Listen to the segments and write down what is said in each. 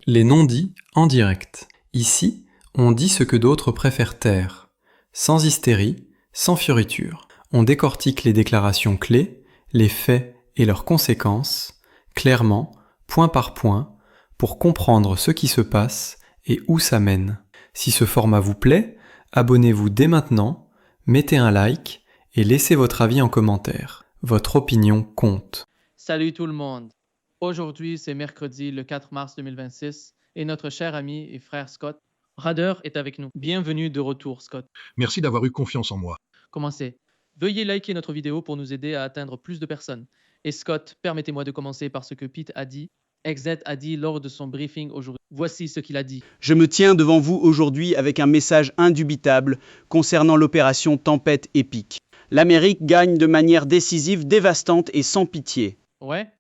Les non-dits en direct. Ici, on dit ce que d'autres préfèrent taire. Sans hystérie, sans fioriture. On décortique les déclarations clés, les faits et leurs conséquences, clairement, point par point, pour comprendre ce qui se passe et où ça mène. Si ce format vous plaît, abonnez-vous dès maintenant, mettez un like et laissez votre avis en commentaire. Votre opinion compte. Salut tout le monde. Aujourd'hui, c'est mercredi le 4 mars 2026 et notre cher ami et frère Scott Rader est avec nous. Bienvenue de retour, Scott. Merci d'avoir eu confiance en moi. Commencez. Veuillez liker notre vidéo pour nous aider à atteindre plus de personnes. Et Scott, permettez-moi de commencer par ce que Pete a dit. Exet a dit lors de son briefing aujourd'hui. Voici ce qu'il a dit. Je me tiens devant vous aujourd'hui avec un message indubitable concernant l'opération Tempête épique. L'Amérique gagne de manière décisive, dévastante et sans pitié. Ouais.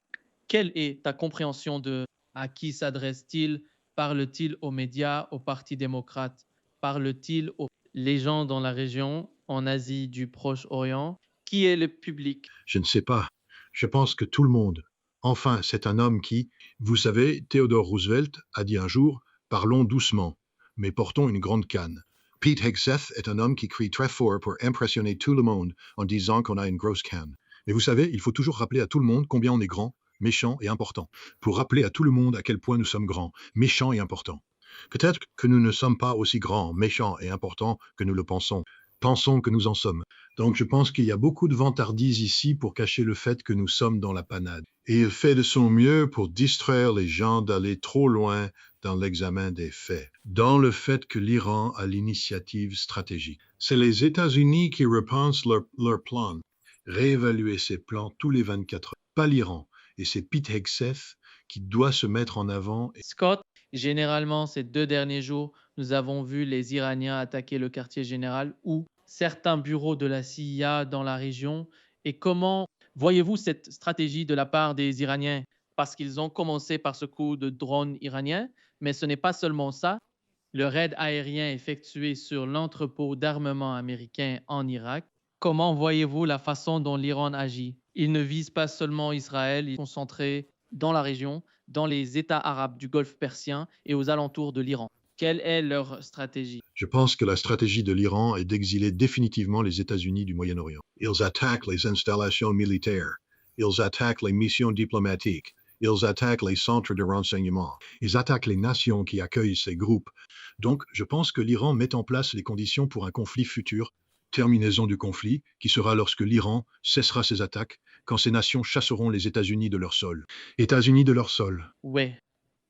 Quelle est ta compréhension de à qui s'adresse-t-il? Parle-t-il aux médias, au Parti démocrate? Parle-t-il aux les gens dans la région, en Asie du Proche-Orient? Qui est le public? Je ne sais pas. Je pense que tout le monde. Enfin, c'est un homme qui, vous savez, Theodore Roosevelt a dit un jour, parlons doucement, mais portons une grande canne. Pete Hegseth est un homme qui crie très fort pour impressionner tout le monde en disant qu'on a une grosse canne. Mais vous savez, il faut toujours rappeler à tout le monde combien on est grand, méchant et important, pour rappeler à tout le monde à quel point nous sommes grands, méchants et importants. Peut-être que nous ne sommes pas aussi grands, méchants et importants que nous le pensons. Pensons que nous en sommes. Donc je pense qu'il y a beaucoup de vantardises ici pour cacher le fait que nous sommes dans la panade. Et il fait de son mieux pour distraire les gens d'aller trop loin dans l'examen des faits, dans le fait que l'Iran a l'initiative stratégique. C'est les États-Unis qui repensent leur plan, réévaluer ses plans tous les 24 heures, pas l'Iran. Et c'est Pete Hegseth qui doit se mettre en avant. Scott, généralement, ces 2 derniers jours, nous avons vu les Iraniens attaquer le quartier général ou certains bureaux de la CIA dans la région. Et comment voyez-vous cette stratégie de la part des Iraniens? Parce qu'ils ont commencé par ce coup de drone iranien, mais ce n'est pas seulement ça. Le raid aérien effectué sur l'entrepôt d'armement américain en Irak. Comment voyez-vous la façon dont l'Iran agit? Il ne vise pas seulement Israël, il est concentré dans la région, dans les États arabes du Golfe Persien et aux alentours de l'Iran. Quelle est leur stratégie? Je pense que la stratégie de l'Iran est d'exiler définitivement les États-Unis du Moyen-Orient. Ils attaquent les installations militaires. Ils attaquent les missions diplomatiques. Ils attaquent les centres de renseignement. Ils attaquent les nations qui accueillent ces groupes. Donc, je pense que l'Iran met en place les conditions pour un conflit futur, terminaison du conflit, qui sera lorsque l'Iran cessera ses attaques, quand ces nations chasseront les États-Unis de leur sol. États-Unis de leur sol. Ouais.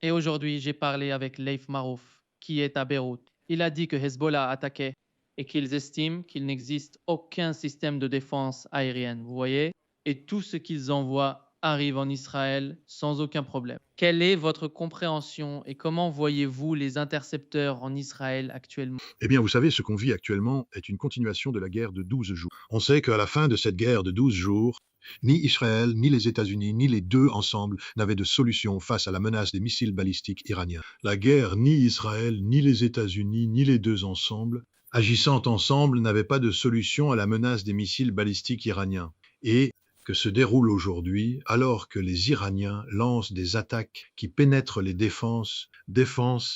Et aujourd'hui, j'ai parlé avec Leif Marouf, qui est à Beyrouth. Il a dit que Hezbollah attaquait et qu'ils estiment qu'il n'existe aucun système de défense aérienne, vous voyez? Et tout ce qu'ils envoient arrive en Israël sans aucun problème. Quelle est votre compréhension et comment voyez-vous les intercepteurs en Israël actuellement? Eh bien, vous savez, ce qu'on vit actuellement est une continuation de la guerre de 12 jours. On sait qu'à la fin de cette guerre de 12 jours, ni Israël, ni les États-Unis, ni les deux ensemble n'avaient de solution face à la menace des missiles balistiques iraniens. La guerre, ni Israël, ni les États-Unis, ni les deux ensemble, agissant ensemble, n'avaient pas de solution à la menace des missiles balistiques iraniens. Et que se déroule aujourd'hui alors que les Iraniens lancent des attaques qui pénètrent les défenses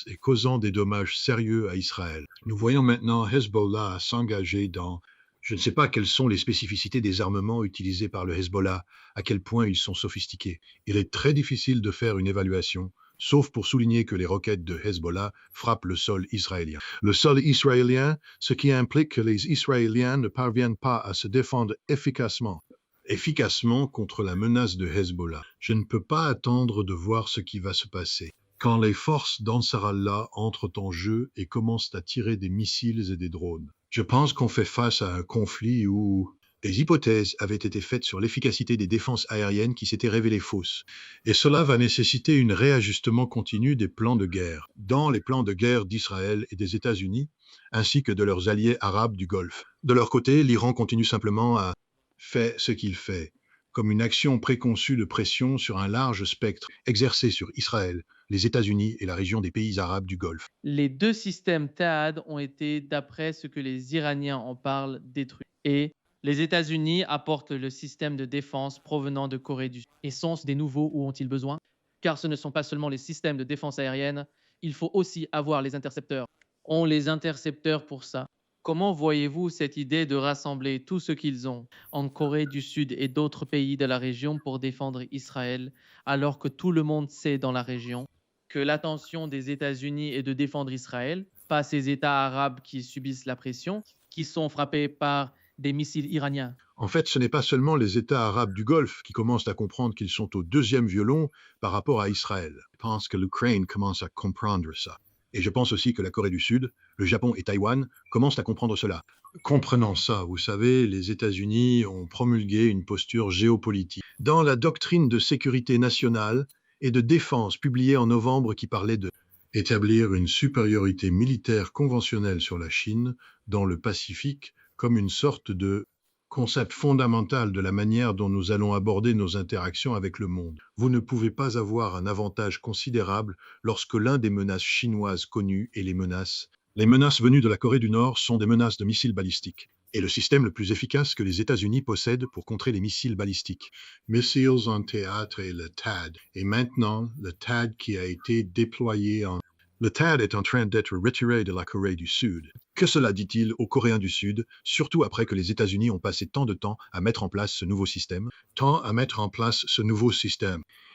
et causant des dommages sérieux à Israël. Nous voyons maintenant Hezbollah s'engager dans... Je ne sais pas quelles sont les spécificités des armements utilisés par le Hezbollah, à quel point ils sont sophistiqués. Il est très difficile de faire une évaluation, sauf pour souligner que les roquettes de Hezbollah frappent le sol israélien. Le sol israélien, ce qui implique que les Israéliens ne parviennent pas à se défendre efficacement contre la menace de Hezbollah. Je ne peux pas attendre de voir ce qui va se passer. Quand les forces d'Ansarallah entrent en jeu et commencent à tirer des missiles et des drones. Je pense qu'on fait face à un conflit où des hypothèses avaient été faites sur l'efficacité des défenses aériennes qui s'étaient révélées fausses. Et cela va nécessiter un réajustement continu des plans de guerre, dans les plans de guerre d'Israël et des États-Unis, ainsi que de leurs alliés arabes du Golfe. De leur côté, l'Iran continue simplement à faire ce qu'il fait, comme une action préconçue de pression sur un large spectre exercé sur Israël, les États-Unis et la région des pays arabes du Golfe. Les 2 systèmes THAAD ont été, d'après ce que les Iraniens en parlent, détruits. Et les États-Unis apportent le système de défense provenant de Corée du Sud. Et sont-ce des nouveaux ou ont-ils besoin? car ce ne sont pas seulement les systèmes de défense aérienne, il faut aussi avoir les intercepteurs. On les intercepteurs pour ça. Comment voyez-vous cette idée de rassembler tout ce qu'ils ont en Corée du Sud et d'autres pays de la région pour défendre Israël, alors que tout le monde sait dans la région que l'attention des États-Unis est de défendre Israël, pas ces États arabes qui subissent la pression, qui sont frappés par des missiles iraniens? En fait, ce n'est pas seulement les États arabes du Golfe qui commencent à comprendre qu'ils sont au deuxième violon par rapport à Israël. Je pense que l'Ukraine commence à comprendre ça. Et je pense aussi que la Corée du Sud, le Japon et Taïwan commencent à comprendre cela. Comprenant ça, vous savez, les États-Unis ont promulgué une posture géopolitique. Dans la doctrine de sécurité nationale et de défense publiée en novembre qui parlait de établir une supériorité militaire conventionnelle sur la Chine dans le Pacifique comme une sorte de concept fondamental de la manière dont nous allons aborder nos interactions avec le monde. Vous ne pouvez pas avoir un avantage considérable lorsque l'un des menaces chinoises connues est les menaces. Les menaces venues de la Corée du Nord sont des menaces de missiles balistiques. Et le système le plus efficace que les États-Unis possèdent pour contrer les missiles balistiques. Missiles en théâtre et le THAAD. Et maintenant, le THAAD qui a été déployé en... Le THAAD est en train d'être retiré de la Corée du Sud. Que cela dit-il aux Coréens du Sud, surtout après que les États-Unis ont passé tant de temps à mettre en place ce nouveau système?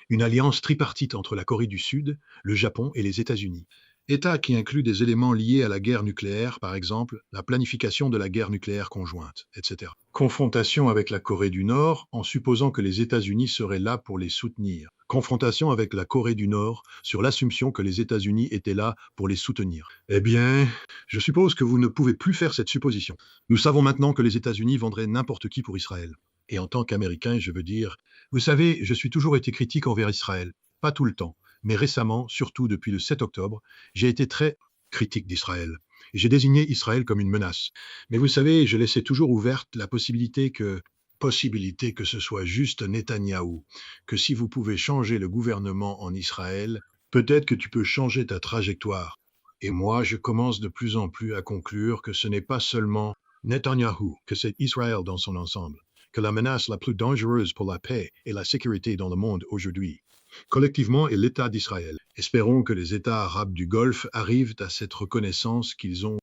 Une alliance tripartite entre la Corée du Sud, le Japon et les États-Unis. État qui inclut des éléments liés à la guerre nucléaire, par exemple, la planification de la guerre nucléaire conjointe, etc. Confrontation avec la Corée du Nord, en supposant que les États-Unis seraient là pour les soutenir. Confrontation avec la Corée du Nord, sur l'assumption que les États-Unis étaient là pour les soutenir. Eh bien, je suppose que vous ne pouvez plus faire cette supposition. Nous savons maintenant que les États-Unis vendraient n'importe qui pour Israël. Et en tant qu'Américain, je veux dire, vous savez, je suis toujours été critique envers Israël. Pas tout le temps. Mais récemment, surtout depuis le 7 octobre, j'ai été très critique d'Israël. J'ai désigné Israël comme une menace. Mais vous savez, je laissais toujours ouverte la possibilité que ce soit juste Netanyahou, que si vous pouvez changer le gouvernement en Israël, peut-être que tu peux changer ta trajectoire. Et moi, je commence de plus en plus à conclure que ce n'est pas seulement Netanyahou, que c'est Israël dans son ensemble, que la menace la plus dangereuse pour la paix et la sécurité dans le monde aujourd'hui, collectivement, est l'État d'Israël. Espérons que les États arabes du Golfe arrivent à cette reconnaissance qu'ils ont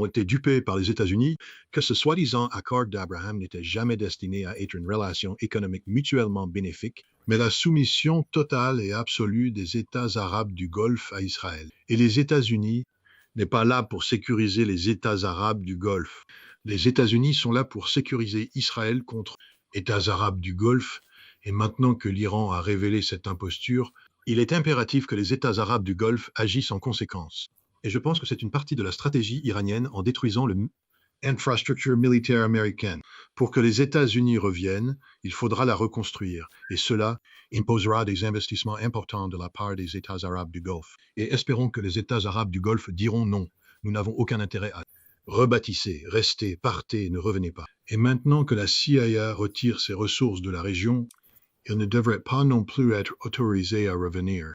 été dupés par les États-Unis, que ce soi-disant accord d'Abraham n'était jamais destiné à être une relation économique mutuellement bénéfique, mais la soumission totale et absolue des États arabes du Golfe à Israël. Et les États-Unis n'est pas là pour sécuriser les États arabes du Golfe. Les États-Unis sont là pour sécuriser Israël contre États arabes du Golfe. Et maintenant que l'Iran a révélé cette imposture, il est impératif que les États arabes du Golfe agissent en conséquence. Et je pense que c'est une partie de la stratégie iranienne en détruisant l'infrastructure militaire américaine. Pour que les États-Unis reviennent, il faudra la reconstruire. Et cela imposera des investissements importants de la part des États arabes du Golfe. Et espérons que les États arabes du Golfe diront non. Nous n'avons aucun intérêt à rebâtissez, restez, partez, ne revenez pas. Et maintenant que la CIA retire ses ressources de la région, il ne devrait pas non plus être autorisé à revenir.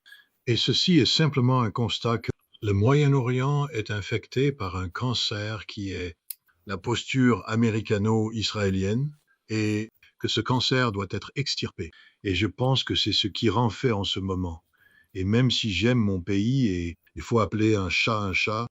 Et ceci est simplement un constat que le Moyen-Orient est infecté par un cancer qui est la posture américano-israélienne et que ce cancer doit être extirpé. Et je pense que c'est ce qu'Iran fait en ce moment. Et même si j'aime mon pays et il faut appeler un chat,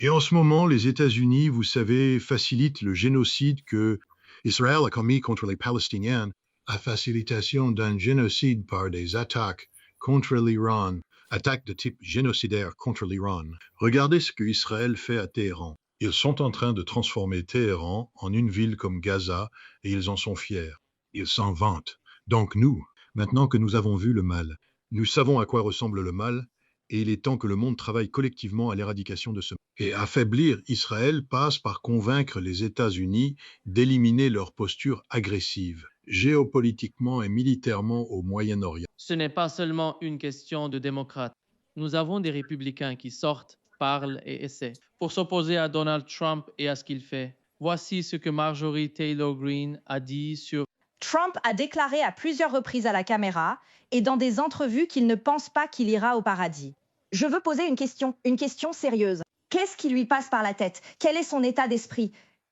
et en ce moment, les États-Unis, vous savez, facilitent le génocide que Israël a commis contre les Palestiniens, à facilitation d'un génocide par des attaques contre l'Iran, attaques de type génocidaire contre l'Iran. Regardez ce que Israël fait à Téhéran. Ils sont en train de transformer Téhéran en une ville comme Gaza et ils en sont fiers. Ils s'en vantent. Donc nous, maintenant que nous avons vu le mal, nous savons à quoi ressemble le mal et il est temps que le monde travaille collectivement à l'éradication de ce mal. Et affaiblir Israël passe par convaincre les États-Unis d'éliminer leur posture agressive, géopolitiquement et militairement au Moyen-Orient. Ce n'est pas seulement une question de démocrates. Nous avons des républicains qui sortent, parlent et essaient pour s'opposer à Donald Trump et à ce qu'il fait. Voici ce que Marjorie Taylor Greene a dit sur Trump a déclaré à plusieurs reprises à la caméra et dans des entrevues qu'il ne pense pas qu'il ira au paradis. Je veux poser une question sérieuse. Qu'est-ce qui lui passe par la tête? Quel est son état d'esprit?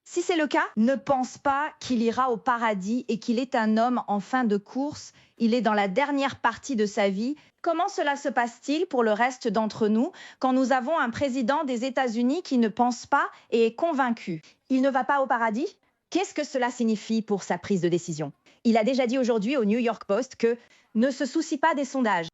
Si c'est le cas, ne pense pas qu'il ira au paradis et qu'il est un homme en fin de course. Il est dans la dernière partie de sa vie. Comment cela se passe-t-il pour le reste d'entre nous quand nous avons un président des États-Unis qui ne pense pas et est convaincu? Il ne va pas au paradis? Qu'est-ce que cela signifie pour sa prise de décision? Il a déjà dit aujourd'hui au New York Post que ne se soucie pas des sondages.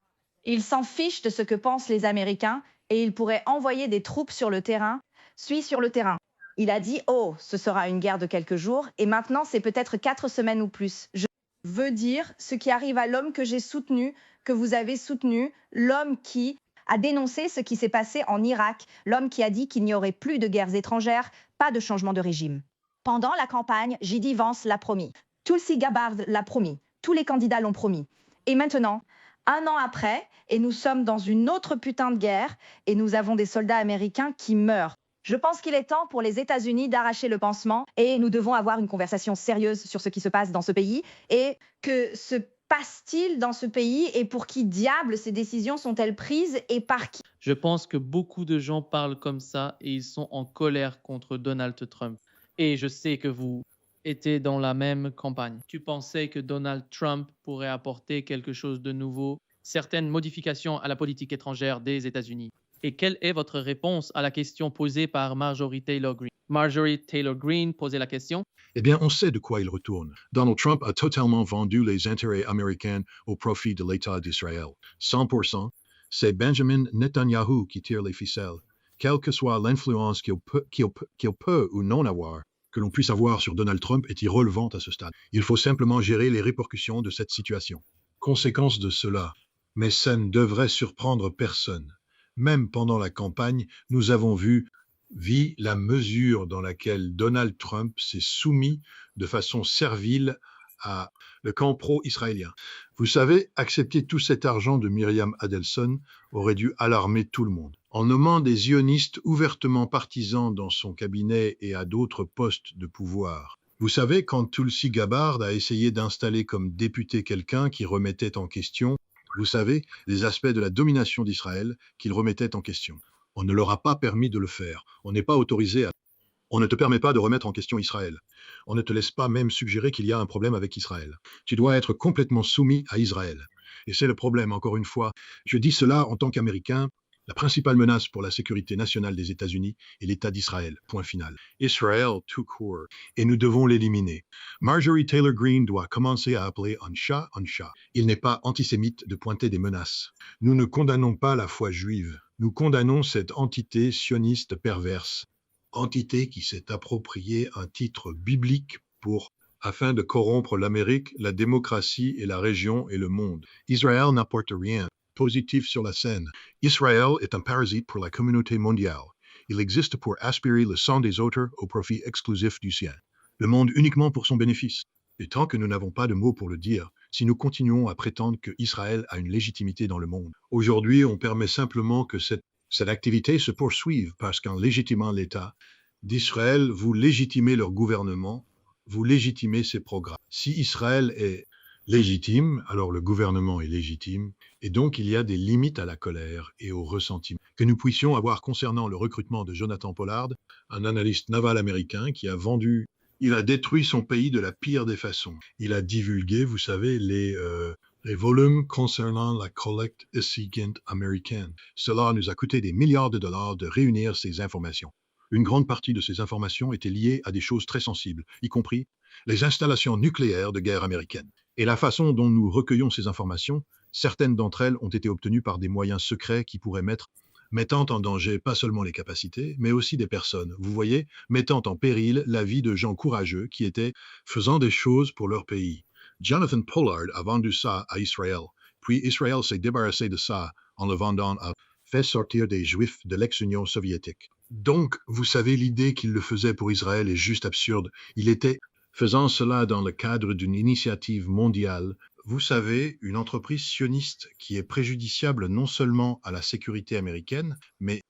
Il s'en fiche de ce que pensent les Américains et il pourrait envoyer des troupes sur le terrain. Suis sur le terrain. Il a dit « Oh, ce sera une guerre de quelques jours et maintenant c'est peut-être 4 semaines ou plus. » Je veux dire ce qui arrive à l'homme que j'ai soutenu, que vous avez soutenu, l'homme qui a dénoncé ce qui s'est passé en Irak, l'homme qui a dit qu'il n'y aurait plus de guerres étrangères, pas de changement de régime. Pendant la campagne, J.D. Vance l'a promis. Tulsi Gabbard l'a promis. Tous les candidats l'ont promis. Et maintenant, 1 an après, et nous sommes dans une autre putain de guerre, et nous avons des soldats américains qui meurent. Je pense qu'il est temps pour les États-Unis d'arracher le pansement et nous devons avoir une conversation sérieuse sur ce qui se passe dans ce pays et que se passe-t-il dans ce pays et pour qui diable ces décisions sont-elles prises et par qui? Je pense que beaucoup de gens parlent comme ça et ils sont en colère contre Donald Trump. Et je sais que vous étiez dans la même campagne. Tu pensais que Donald Trump pourrait apporter quelque chose de nouveau, certaines modifications à la politique étrangère des États-Unis. Et quelle est votre réponse à la question posée par Marjorie Taylor Greene? Marjorie Taylor Greene posait la question. Eh bien, on sait de quoi il retourne. Donald Trump a totalement vendu les intérêts américains au profit de l'État d'Israël. 100%, c'est Benjamin Netanyahu qui tire les ficelles. Quelle que soit l'influence qu'il peut ou non avoir, que l'on puisse avoir sur Donald Trump est irrelevant à ce stade. Il faut simplement gérer les répercussions de cette situation. Conséquence de cela, mais ça ne devrait surprendre personne. Même pendant la campagne, nous avons vu la mesure dans laquelle Donald Trump s'est soumis de façon servile à le camp pro-israélien. Vous savez, accepter tout cet argent de Myriam Adelson aurait dû alarmer tout le monde. En nommant des zionistes ouvertement partisans dans son cabinet et à d'autres postes de pouvoir. Vous savez, quand Tulsi Gabbard a essayé d'installer comme député quelqu'un qui remettait en question, vous savez, les aspects de la domination d'Israël qu'il remettait en question. On ne leur a pas permis de le faire. On n'est pas autorisé à... On ne te permet pas de remettre en question Israël. On ne te laisse pas même suggérer qu'il y a un problème avec Israël. Tu dois être complètement soumis à Israël. Et c'est le problème, encore une fois. Je dis cela en tant qu'Américain. La principale menace pour la sécurité nationale des États-Unis est l'État d'Israël. Point final. Israël tout court. Et nous devons l'éliminer. Marjorie Taylor Greene doit commencer à appeler un chat un chat. Il n'est pas antisémite de pointer des menaces. Nous ne condamnons pas la foi juive. Nous condamnons cette entité sioniste perverse. Entité qui s'est appropriée un titre biblique afin de corrompre l'Amérique, la démocratie et la région et le monde. Israël n'apporte rien positif sur la scène. Israël est un parasite pour la communauté mondiale. Il existe pour aspirer le sang des autres au profit exclusif du sien. Le monde uniquement pour son bénéfice. Et tant que nous n'avons pas de mots pour le dire, si nous continuons à prétendre que Israël a une légitimité dans le monde, aujourd'hui on permet simplement que cette activité se poursuive parce qu'en légitimant l'État d'Israël, vous légitimez leur gouvernement, vous légitimez ses programmes. Si Israël est légitime, alors le gouvernement est légitime, et donc il y a des limites à la colère et au ressentiment que nous puissions avoir concernant le recrutement de Jonathan Pollard, un analyste naval américain qui a il a détruit son pays de la pire des façons. Il a divulgué, vous savez, les volumes concernant la collecte essiguante américaine. Cela nous a coûté des milliards de dollars de réunir ces informations. Une grande partie de ces informations étaient liées à des choses très sensibles, y compris les installations nucléaires de guerre américaine. Et la façon dont nous recueillons ces informations, certaines d'entre elles ont été obtenues par des moyens secrets qui pourraient mettant en danger pas seulement les capacités, mais aussi des personnes, vous voyez, mettant en péril la vie de gens courageux qui étaient faisant des choses pour leur pays. Jonathan Pollard a vendu ça à Israël, puis Israël s'est débarrassé de ça en le vendant à fait sortir des Juifs de l'ex-Union soviétique. Donc, vous savez, l'idée qu'il le faisait pour Israël est juste absurde. Il était faisant cela dans le cadre d'une initiative mondiale. Vous savez, une entreprise sioniste qui est préjudiciable non seulement à la sécurité américaine, mais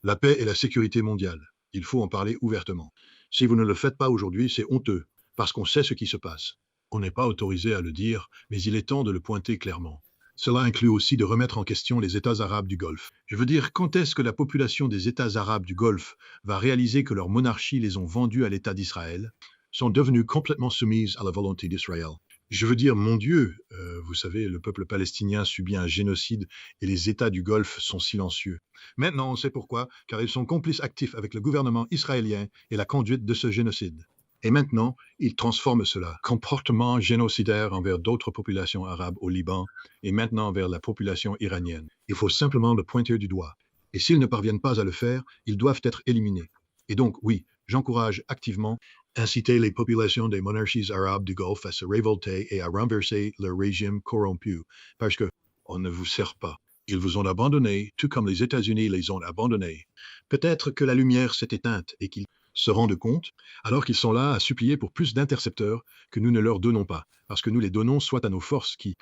la paix et la sécurité mondiale. Il faut en parler ouvertement. Si vous ne le faites pas aujourd'hui, c'est honteux, parce qu'on sait ce qui se passe. On n'est pas autorisé à le dire, mais il est temps de le pointer clairement. Cela inclut aussi de remettre en question les États arabes du Golfe. Je veux dire, quand est-ce que la population des États arabes du Golfe va réaliser que leurs monarchies les ont vendus à l'État d'Israël, sont devenues complètement soumises à la volonté d'Israël? Je veux dire, mon Dieu, vous savez, le peuple palestinien subit un génocide et les États du Golfe sont silencieux. Maintenant, on sait pourquoi, car ils sont complices actifs avec le gouvernement israélien et la conduite de ce génocide. Et maintenant, ils transforment cela. Comportement génocidaire envers d'autres populations arabes au Liban et maintenant envers la population iranienne. Il faut simplement le pointer du doigt. Et s'ils ne parviennent pas à le faire, ils doivent être éliminés. Et donc, oui, j'encourage activement inciter les populations des monarchies arabes du Golfe à se révolter et à renverser leur régime corrompu, parce que on ne vous sert pas. Ils vous ont abandonné, tout comme les États-Unis les ont abandonnés. Peut-être que la lumière s'est éteinte et qu'ils se rendent compte, alors qu'ils sont là à supplier pour plus d'intercepteurs que nous ne leur donnons pas, parce que nous les donnons soit à nos forces qui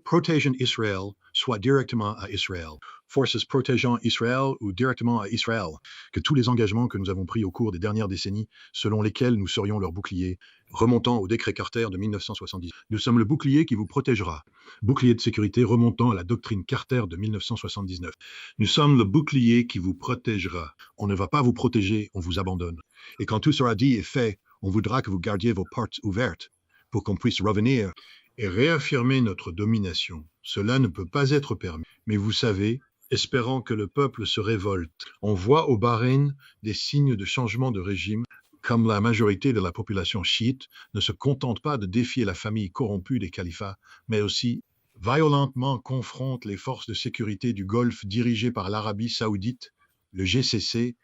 protègent Israël, soit directement à Israël. Forces protégeant Israël ou directement à Israël, que tous les engagements que nous avons pris au cours des dernières décennies, selon lesquels nous serions leur bouclier, remontant au décret Carter de 1970. Nous sommes le bouclier qui vous protégera. Bouclier de sécurité remontant à la doctrine Carter de 1979. Nous sommes le bouclier qui vous protégera. On ne va pas vous protéger, on vous abandonne. Et quand tout sera dit et fait, on voudra que vous gardiez vos portes ouvertes pour qu'on puisse revenir et réaffirmer notre domination. Cela ne peut pas être permis. Mais vous savez, espérant que le peuple se révolte, on voit au Bahreïn des signes de changement de régime, comme la majorité de la population chiite ne se contente pas de défier la famille corrompue des califats, mais aussi violentement confronte les forces de sécurité du Golfe dirigées par l'Arabie saoudite, le GCC,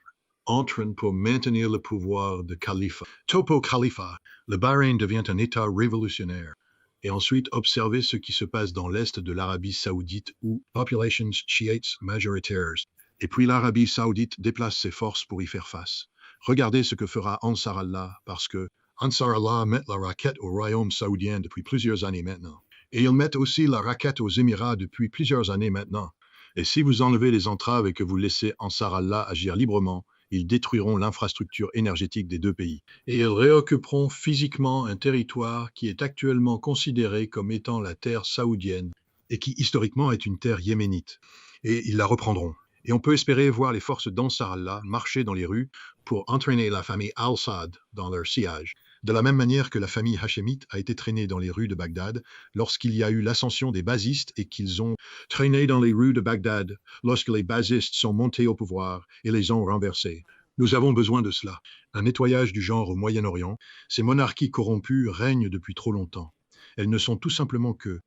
entraînent pour maintenir le pouvoir de Khalifa. Topo Khalifa, le Bahreïn devient un État révolutionnaire. Et ensuite observer ce qui se passe dans l'est de l'Arabie saoudite où populations chiites majoritaires. Et puis l'Arabie saoudite déplace ses forces pour y faire face. Regardez ce que fera Ansar Allah, parce que Ansar Allah met la raquette au royaume saoudien depuis plusieurs années maintenant. Et ils mettent aussi la raquette aux Émirats depuis plusieurs années maintenant. Et si vous enlevez les entraves et que vous laissez Ansar Allah agir librement, ils détruiront l'infrastructure énergétique des deux pays. Et ils réoccuperont physiquement un territoire qui est actuellement considéré comme étant la terre saoudienne et qui historiquement est une terre yéménite. Et ils la reprendront. Et on peut espérer voir les forces d'Ansar Allah marcher dans les rues pour entraîner la famille Al-Sadd dans leur sillage. De la même manière que la famille hachémite a été traînée dans les rues de Bagdad lorsqu'il y a eu l'ascension des basistes et qu'ils ont traîné dans les rues de Bagdad lorsque les basistes sont montés au pouvoir et les ont renversés. Nous avons besoin de cela. Un nettoyage du genre au Moyen-Orient. Ces monarchies corrompues règnent depuis trop longtemps. Elles ne sont tout simplement que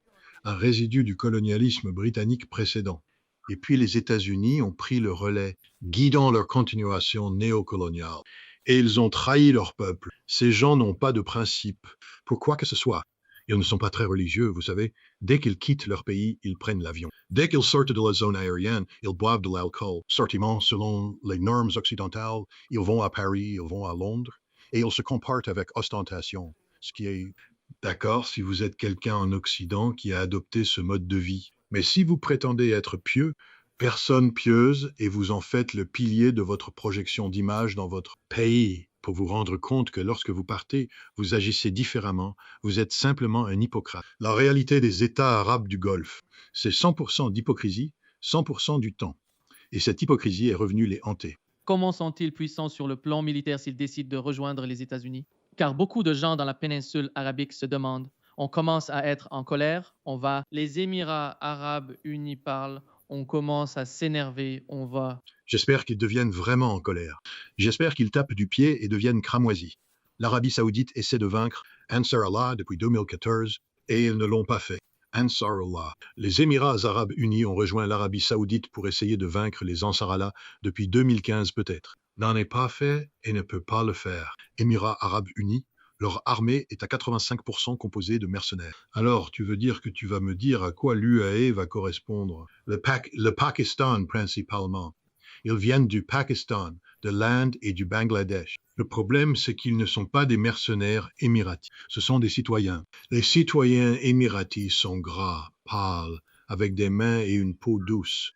un résidu du colonialisme britannique précédent. Et puis les États-Unis ont pris le relais, guidant leur continuation néocoloniale. Et ils ont trahi leur peuple. Ces gens n'ont pas de principe, pour quoi que ce soit. Ils ne sont pas très religieux, vous savez. Dès qu'ils quittent leur pays, ils prennent l'avion. Dès qu'ils sortent de la zone aérienne, ils boivent de l'alcool. Sortiment, selon les normes occidentales, ils vont à Paris, ils vont à Londres, et ils se comportent avec ostentation. Ce qui est d'accord si vous êtes quelqu'un en Occident qui a adopté ce mode de vie. Mais si vous prétendez être pieux, personne pieuse, et vous en faites le pilier de votre projection d'image dans votre pays, pour vous rendre compte que lorsque vous partez, vous agissez différemment, vous êtes simplement un hypocrite. La réalité des États arabes du Golfe, c'est 100% d'hypocrisie, 100% du temps. Et cette hypocrisie est revenue les hanter. Comment sont-ils puissants sur le plan militaire s'ils décident de rejoindre les États-Unis? Car beaucoup de gens dans la péninsule arabique se demandent, on commence à être en colère, les Émirats arabes unis parlent, on commence à s'énerver, on va... J'espère qu'ils deviennent vraiment en colère. J'espère qu'ils tapent du pied et deviennent cramoisis. L'Arabie saoudite essaie de vaincre Ansar Allah depuis 2014 et ils ne l'ont pas fait. Ansar Allah. Les Émirats arabes unis ont rejoint l'Arabie saoudite pour essayer de vaincre les Ansar Allah depuis 2015 peut-être. N'en est pas fait et ne peut pas le faire. Émirats arabes unis, leur armée est à 85% composée de mercenaires. Alors, tu veux dire que tu vas me dire à quoi l'UAE va correspondre? Le Pakistan principalement. Ils viennent du Pakistan, de l'Inde et du Bangladesh. Le problème, c'est qu'ils ne sont pas des mercenaires émiratis. Ce sont des citoyens. Les citoyens émiratis sont gras, pâles, avec des mains et une peau douce.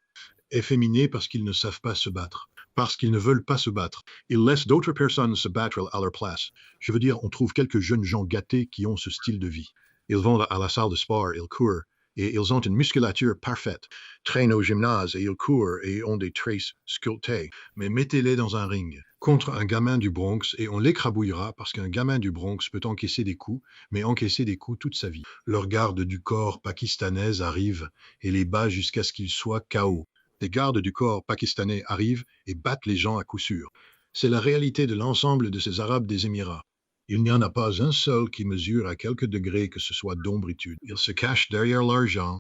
Efféminés parce qu'ils ne savent pas se battre. Parce qu'ils ne veulent pas se battre. Ils laissent d'autres personnes se battre à leur place. Je veux dire, on trouve quelques jeunes gens gâtés qui ont ce style de vie. Ils vont à la salle de sport, ils courent, et ils ont une musculature parfaite, traînent au gymnase et ils courent et ont des traits sculptés. Mais mettez-les dans un ring contre un gamin du Bronx et on l'écrabouillera parce qu'un gamin du Bronx peut encaisser des coups, mais encaisser des coups toute sa vie. Leur garde du corps pakistanaise arrive et les bat jusqu'à ce qu'ils soient KO. Les gardes du corps pakistanais arrivent et battent les gens à coup sûr. C'est la réalité de l'ensemble de ces Arabes des Émirats. Il n'y en a pas un seul qui mesure à quelques degrés que ce soit d'ombritude. Ils se cachent derrière l'argent.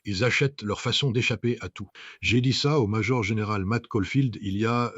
Ils achètent leur façon d'échapper à tout. J'ai dit ça au major général Matt Caulfield il y a,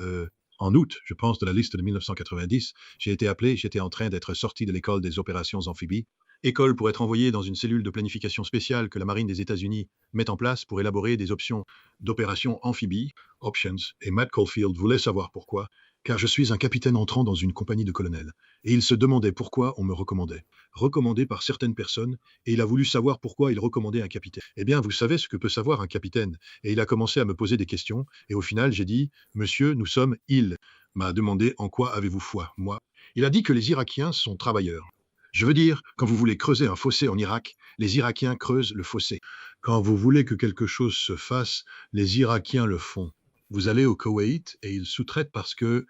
en août, je pense, de la liste de 1990. J'ai été appelé, j'étais en train d'être sorti de l'école des opérations amphibies. École pour être envoyé dans une cellule de planification spéciale que la marine des États-Unis met en place pour élaborer des options d'opérations amphibies, options, et Matt Caulfield voulait savoir pourquoi, car je suis un capitaine entrant dans une compagnie de colonels, et il se demandait pourquoi on me recommandait. Recommandé par certaines personnes, et il a voulu savoir pourquoi il recommandait un capitaine. Eh bien, vous savez ce que peut savoir un capitaine, et il a commencé à me poser des questions, et au final, j'ai dit « Monsieur, nous sommes il » m'a demandé « En quoi avez-vous foi ?» Moi. Il a dit que les Irakiens sont travailleurs. Je veux dire, quand vous voulez creuser un fossé en Irak, les Irakiens creusent le fossé. Quand vous voulez que quelque chose se fasse, les Irakiens le font. Vous allez au Koweït et ils sous-traitent parce que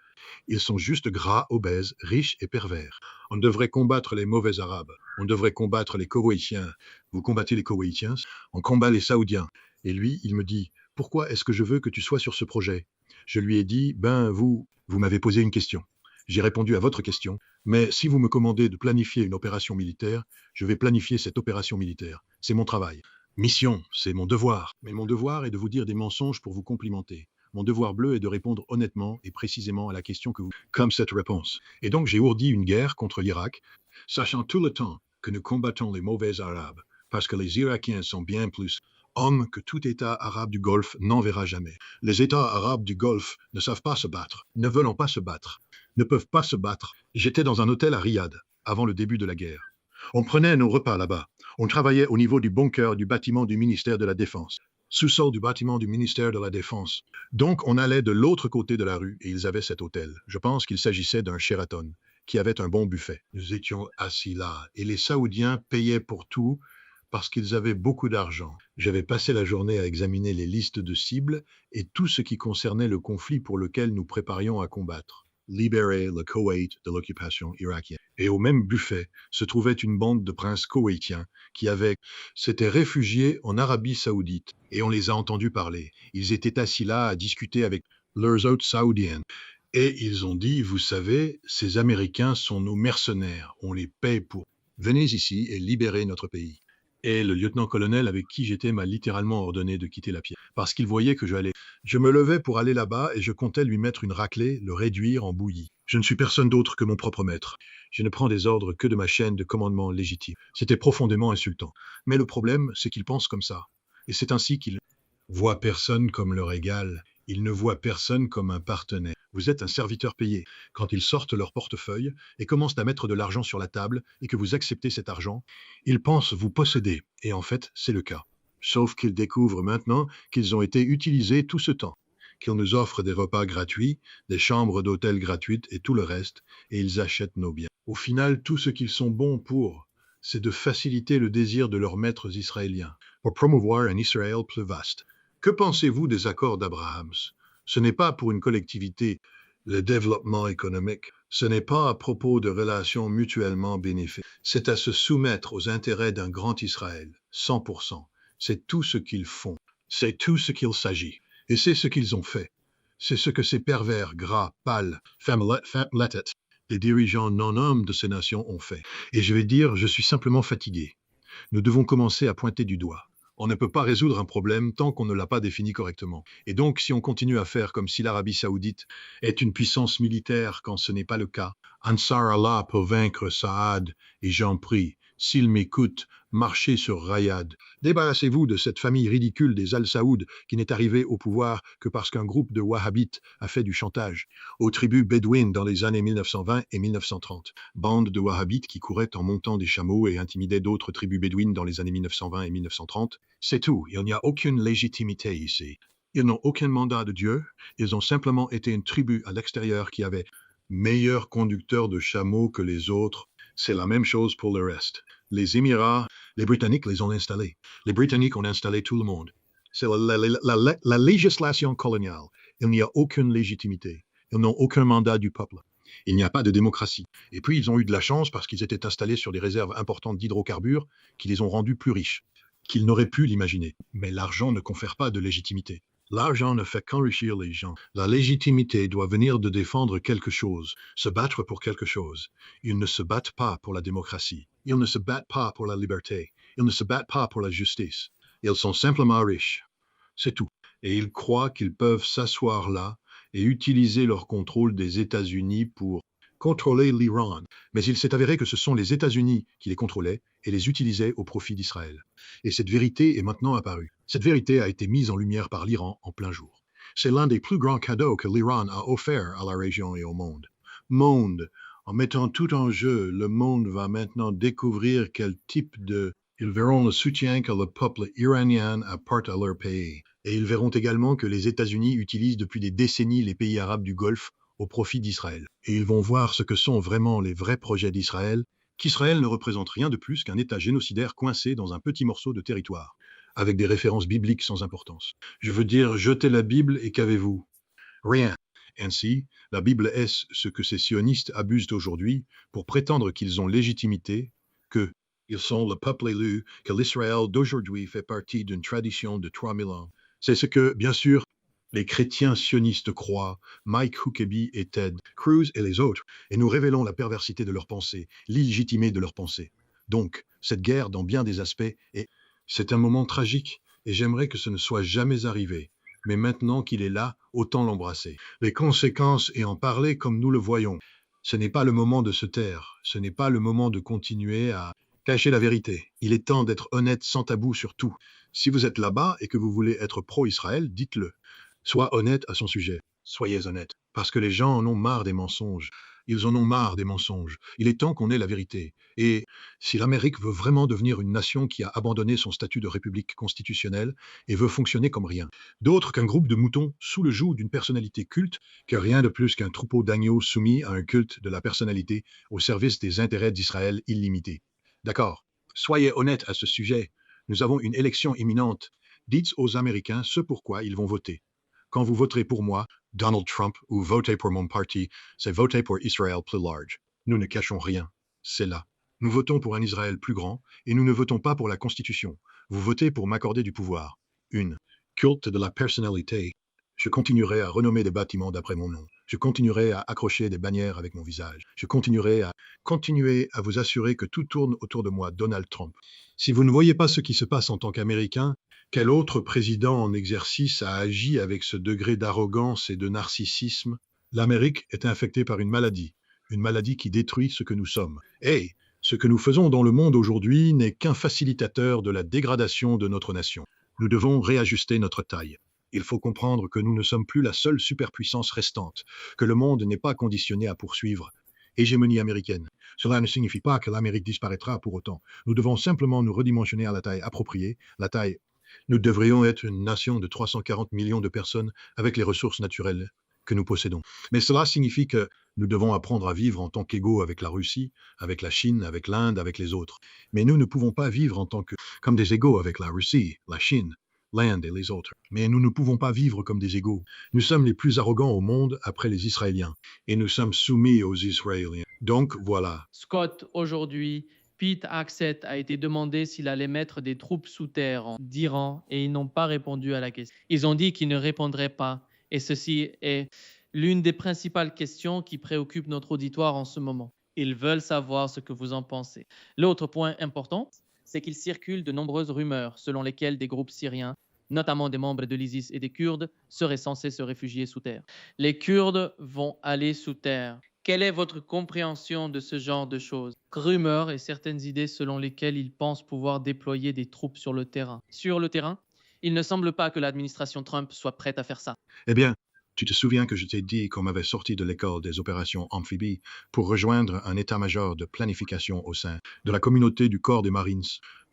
ils sont juste gras, obèses, riches et pervers. On devrait combattre les mauvais Arabes. On devrait combattre les Koweïtiens. Vous combattez les Koweïtiens, on combat les Saoudiens. Et lui, il me dit, pourquoi est-ce que je veux que tu sois sur ce projet? Je lui ai dit, vous m'avez posé une question. J'ai répondu à votre question, mais si vous me commandez de planifier une opération militaire, je vais planifier cette opération militaire. C'est mon travail. Mission, c'est mon devoir. Mais mon devoir est de vous dire des mensonges pour vous complimenter. Mon devoir bleu est de répondre honnêtement et précisément à la question que vous... Comme cette réponse. Et donc j'ai ourdi une guerre contre l'Irak, sachant tout le temps que nous combattons les mauvais Arabes, parce que les Irakiens sont bien plus hommes que tout État arabe du Golfe n'en verra jamais. Les États arabes du Golfe ne savent pas se battre, ne veulent pas se battre, ne peuvent pas se battre. J'étais dans un hôtel à Riyad, avant le début de la guerre. On prenait nos repas là-bas. On travaillait au niveau du bunker du bâtiment du ministère de la Défense. Sous-sol du bâtiment du ministère de la Défense. Donc on allait de l'autre côté de la rue et ils avaient cet hôtel. Je pense qu'il s'agissait d'un Sheraton, qui avait un bon buffet. Nous étions assis là et les Saoudiens payaient pour tout parce qu'ils avaient beaucoup d'argent. J'avais passé la journée à examiner les listes de cibles et tout ce qui concernait le conflit pour lequel nous préparions à combattre. Libérer le Koweït de l'occupation irakienne. Et au même buffet se trouvait une bande de princes koweïtiens qui s'étaient réfugiés en Arabie Saoudite et on les a entendus parler. Ils étaient assis là à discuter avec leurs hôtes saoudiennes. Et ils ont dit, vous savez, ces Américains sont nos mercenaires, on les paye pour. Venez ici et libérez notre pays. Et le lieutenant-colonel avec qui j'étais m'a littéralement ordonné de quitter la pièce, parce qu'il voyait que j'allais. Je me levais pour aller là-bas et je comptais lui mettre une raclée, le réduire en bouillie. Je ne suis personne d'autre que mon propre maître. Je ne prends des ordres que de ma chaîne de commandement légitime. C'était profondément insultant. Mais le problème, c'est qu'il pense comme ça. Et c'est ainsi qu'il voit personne comme leur égal. Il ne voit personne comme un partenaire. Vous êtes un serviteur payé. Quand ils sortent leur portefeuille et commencent à mettre de l'argent sur la table et que vous acceptez cet argent, ils pensent vous posséder. Et en fait, c'est le cas. Sauf qu'ils découvrent maintenant qu'ils ont été utilisés tout ce temps, qu'ils nous offrent des repas gratuits, des chambres d'hôtel gratuites et tout le reste, et ils achètent nos biens. Au final, tout ce qu'ils sont bons pour, c'est de faciliter le désir de leurs maîtres israéliens, pour promouvoir un Israël plus vaste. Que pensez-vous des accords d'Abraham? Ce n'est pas pour une collectivité, le développement économique. Ce n'est pas à propos de relations mutuellement bénéfiques. C'est à se soumettre aux intérêts d'un grand Israël, 100%. C'est tout ce qu'ils font. C'est tout ce qu'il s'agit. Et c'est ce qu'ils ont fait. C'est ce que ces pervers, gras, pâles, femmes-lettet, les dirigeants non-hommes de ces nations ont fait. Et je vais dire, je suis simplement fatigué. Nous devons commencer à pointer du doigt. On ne peut pas résoudre un problème tant qu'on ne l'a pas défini correctement. Et donc, si on continue à faire comme si l'Arabie Saoudite est une puissance militaire quand ce n'est pas le cas, Ansar Allah peut vaincre Saad, et j'en prie, s'il m'écoute, marchez sur Riyad. Débarrassez-vous de cette famille ridicule des Al-Saoud qui n'est arrivée au pouvoir que parce qu'un groupe de Wahhabites a fait du chantage aux tribus bédouines dans les années 1920 et 1930. Bande de Wahhabites qui couraient en montant des chameaux et intimidaient d'autres tribus bédouines dans les années 1920 et 1930. C'est tout, il n'y a aucune légitimité ici. Ils n'ont aucun mandat de Dieu, ils ont simplement été une tribu à l'extérieur qui avait meilleur conducteur de chameaux que les autres. C'est la même chose pour le reste. Les Émirats, Les Britanniques les ont installés. Les Britanniques ont installé tout le monde. C'est la législation coloniale. Il n'y a aucune légitimité. Ils n'ont aucun mandat du peuple. Il n'y a pas de démocratie. Et puis, ils ont eu de la chance parce qu'ils étaient installés sur des réserves importantes d'hydrocarbures qui les ont rendus plus riches, qu'ils n'auraient pu l'imaginer. Mais l'argent ne confère pas de légitimité. L'argent ne fait qu'enrichir les gens. La légitimité doit venir de défendre quelque chose, se battre pour quelque chose. Ils ne se battent pas pour la démocratie. Ils ne se battent pas pour la liberté. Ils ne se battent pas pour la justice. Ils sont simplement riches. C'est tout. Et ils croient qu'ils peuvent s'asseoir là et utiliser leur contrôle des États-Unis pour contrôler l'Iran. Mais il s'est avéré que ce sont les États-Unis qui les contrôlaient et les utilisaient au profit d'Israël. Et cette vérité est maintenant apparue. Cette vérité a été mise en lumière par l'Iran en plein jour. C'est l'un des plus grands cadeaux que l'Iran a offert à la région et au monde. Monde, en mettant tout en jeu, le monde va maintenant découvrir quel type de... Ils verront le soutien que le peuple iranien apporte à leur pays. Et ils verront également que les États-Unis utilisent depuis des décennies les pays arabes du Golfe au profit d'Israël. Et ils vont voir ce que sont vraiment les vrais projets d'Israël, qu'Israël ne représente rien de plus qu'un État génocidaire coincé dans un petit morceau de territoire, avec des références bibliques sans importance. Je veux dire, jetez la Bible et qu'avez-vous? Rien. Ainsi, la Bible est ce que ces sionistes abusent aujourd'hui pour prétendre qu'ils ont légitimité, qu'ils sont le peuple élu, que l'Israël d'aujourd'hui fait partie d'une tradition de 3000 ans. C'est ce que, bien sûr, les chrétiens sionistes croient, Mike Huckabee et Ted Cruz et les autres, et nous révélons la perversité de leurs pensées, l'illégitimité de leurs pensées. Donc, cette guerre, dans bien des aspects, c'est un moment tragique, et j'aimerais que ce ne soit jamais arrivé. Mais maintenant qu'il est là, autant l'embrasser. Les conséquences et en parler comme nous le voyons. Ce n'est pas le moment de se taire, ce n'est pas le moment de continuer à cacher la vérité. Il est temps d'être honnête sans tabou sur tout. Si vous êtes là-bas et que vous voulez être pro-Israël, dites-le. Sois honnête à son sujet. Soyez honnête. Parce que les gens en ont marre des mensonges. Ils en ont marre des mensonges. Il est temps qu'on ait la vérité. Et si l'Amérique veut vraiment devenir une nation qui a abandonné son statut de république constitutionnelle et veut fonctionner comme rien, d'autre qu'un groupe de moutons sous le joug d'une personnalité culte, que rien de plus qu'un troupeau d'agneaux soumis à un culte de la personnalité au service des intérêts d'Israël illimités. D'accord. Soyez honnête à ce sujet. Nous avons une élection imminente. Dites aux Américains ce pourquoi ils vont voter. Quand vous voterez pour moi, Donald Trump, ou votez pour mon parti, c'est voter pour Israël plus large. Nous ne cachons rien. C'est là. Nous votons pour un Israël plus grand, et nous ne votons pas pour la Constitution. Vous votez pour m'accorder du pouvoir. Culte de la personnalité. Je continuerai à renommer des bâtiments d'après mon nom. Je continuerai à accrocher des bannières avec mon visage. Je continuerai à vous assurer que tout tourne autour de moi, Donald Trump. Si vous ne voyez pas ce qui se passe en tant qu'Américain, quel autre président en exercice a agi avec ce degré d'arrogance et de narcissisme? L'Amérique est infectée par une maladie qui détruit ce que nous sommes. Et ce que nous faisons dans le monde aujourd'hui n'est qu'un facilitateur de la dégradation de notre nation. Nous devons réajuster notre taille. Il faut comprendre que nous ne sommes plus la seule superpuissance restante, que le monde n'est pas conditionné à poursuivre hégémonie américaine. Cela ne signifie pas que l'Amérique disparaîtra pour autant. Nous devons simplement nous redimensionner à la taille appropriée, la taille. Nous devrions être une nation de 340 millions de personnes avec les ressources naturelles que nous possédons. Mais cela signifie que nous devons apprendre à vivre en tant qu'égaux avec la Russie, avec la Chine, avec l'Inde, avec les autres. Mais nous ne pouvons pas vivre comme des égaux avec la Russie, la Chine, l'Inde et les autres. Mais nous ne pouvons pas vivre comme des égaux. Nous sommes les plus arrogants au monde après les Israéliens. Et nous sommes soumis aux Israéliens. Donc voilà. Scott, aujourd'hui, Pete Hegseth a été demandé s'il allait mettre des troupes sous terre d'Iran et ils n'ont pas répondu à la question. Ils ont dit qu'ils ne répondraient pas. Et ceci est l'une des principales questions qui préoccupent notre auditoire en ce moment. Ils veulent savoir ce que vous en pensez. L'autre point important, c'est qu'il circule de nombreuses rumeurs selon lesquelles des groupes syriens, notamment des membres de l'ISIS et des Kurdes, seraient censés se réfugier sous terre. Les Kurdes vont aller sous terre. Quelle est votre compréhension de ce genre de choses? Rumeurs et certaines idées selon lesquelles ils pensent pouvoir déployer des troupes sur le terrain. Sur le terrain, il ne semble pas que l'administration Trump soit prête à faire ça. Eh bien, tu te souviens que je t'ai dit qu'on m'avait sorti de l'école des opérations amphibies pour rejoindre un état-major de planification au sein de la communauté du corps des Marines.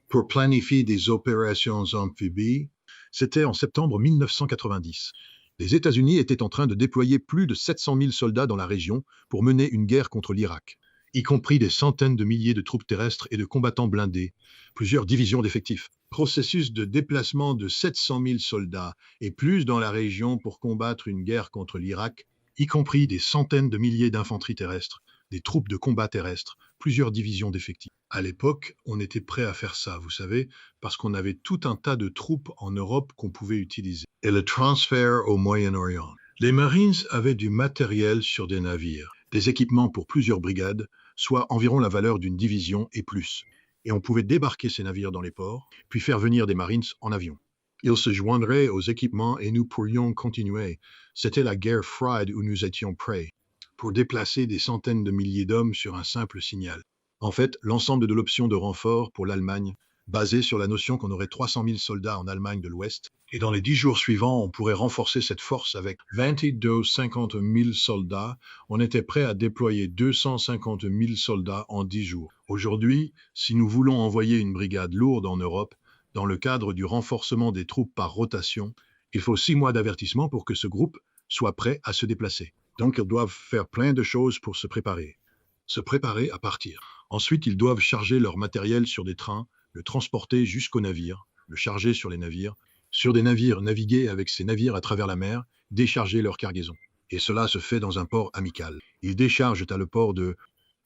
Pour planifier des opérations amphibies, c'était en septembre 1990. Les États-Unis étaient en train de déployer plus de 700 000 soldats dans la région pour mener une guerre contre l'Irak. y compris des centaines de milliers de troupes terrestres et de combattants blindés, plusieurs divisions d'effectifs. Processus de déplacement de 700 000 soldats et plus dans la région pour combattre une guerre contre l'Irak, y compris des centaines de milliers d'infanterie terrestre, des troupes de combat terrestres, plusieurs divisions d'effectifs. À l'époque, on était prêt à faire ça, vous savez, parce qu'on avait tout un tas de troupes en Europe qu'on pouvait utiliser. Et le transfert au Moyen-Orient. Les Marines avaient du matériel sur des navires, des équipements pour plusieurs brigades, soit environ la valeur d'une division et plus. Et on pouvait débarquer ces navires dans les ports, puis faire venir des Marines en avion. Ils se joindraient aux équipements et nous pourrions continuer. C'était la guerre froide où nous étions prêts pour déplacer des centaines de milliers d'hommes sur un simple signal. En fait, l'ensemble de l'option de renfort pour l'Allemagne, basée sur la notion qu'on aurait 300 000 soldats en Allemagne de l'Ouest, et dans les 10 jours suivants, on pourrait renforcer cette force avec 50 000 soldats. On était prêt à déployer 250 000 soldats en 10 jours. Aujourd'hui, si nous voulons envoyer une brigade lourde en Europe, dans le cadre du renforcement des troupes par rotation, il faut 6 mois d'avertissement pour que ce groupe soit prêt à se déplacer. Donc, ils doivent faire plein de choses pour se préparer. Se préparer à partir. Ensuite, ils doivent charger leur matériel sur des trains, le transporter jusqu'aux navires, le charger sur les navires, sur des navires naviguer avec ces navires à travers la mer, décharger leur cargaison. Et cela se fait dans un port amical. Ils déchargent à le port de...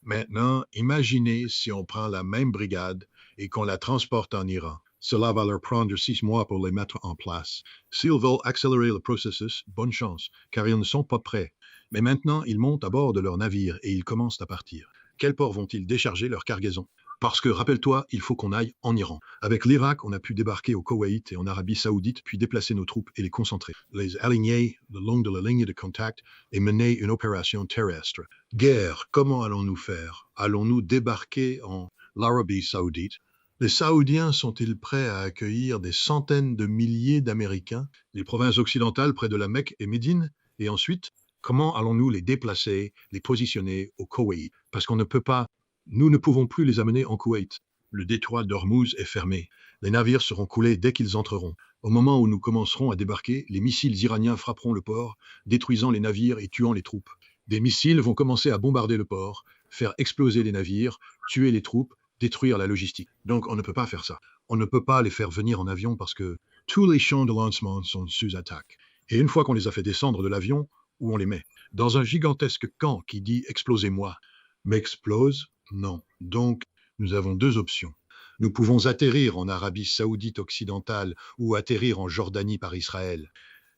Maintenant, imaginez si on prend la même brigade et qu'on la transporte en Iran. Cela va leur prendre 6 mois pour les mettre en place. S'ils veulent accélérer le processus, bonne chance, car ils ne sont pas prêts. Mais maintenant, ils montent à bord de leur navire et ils commencent à partir. Quel port vont-ils décharger leur cargaison? Parce que, rappelle-toi, il faut qu'on aille en Iran. Avec l'Irak, on a pu débarquer au Koweït et en Arabie Saoudite, puis déplacer nos troupes et les concentrer. Les aligner le long de la ligne de contact et mener une opération terrestre. Guerre, comment allons-nous faire? Allons-nous débarquer en l'Arabie Saoudite? Les Saoudiens sont-ils prêts à accueillir des centaines de milliers d'Américains, les provinces occidentales près de la Mecque et Médine? Et ensuite, comment allons-nous les déplacer, les positionner au Koweït? Parce qu'on ne peut pas, nous ne pouvons plus les amener en Koweït. Le détroit d'Ormuz est fermé. Les navires seront coulés dès qu'ils entreront. Au moment où nous commencerons à débarquer, les missiles iraniens frapperont le port, détruisant les navires et tuant les troupes. Des missiles vont commencer à bombarder le port, faire exploser les navires, tuer les troupes, détruire la logistique. Donc on ne peut pas faire ça. On ne peut pas les faire venir en avion parce que tous les champs de lancement sont sous attaque. Et une fois qu'on les a fait descendre de l'avion, où on les met? Dans un gigantesque camp qui dit « explosez-moi ». M'explose? Non. Donc, nous avons 2 options. Nous pouvons atterrir en Arabie Saoudite occidentale ou atterrir en Jordanie par Israël.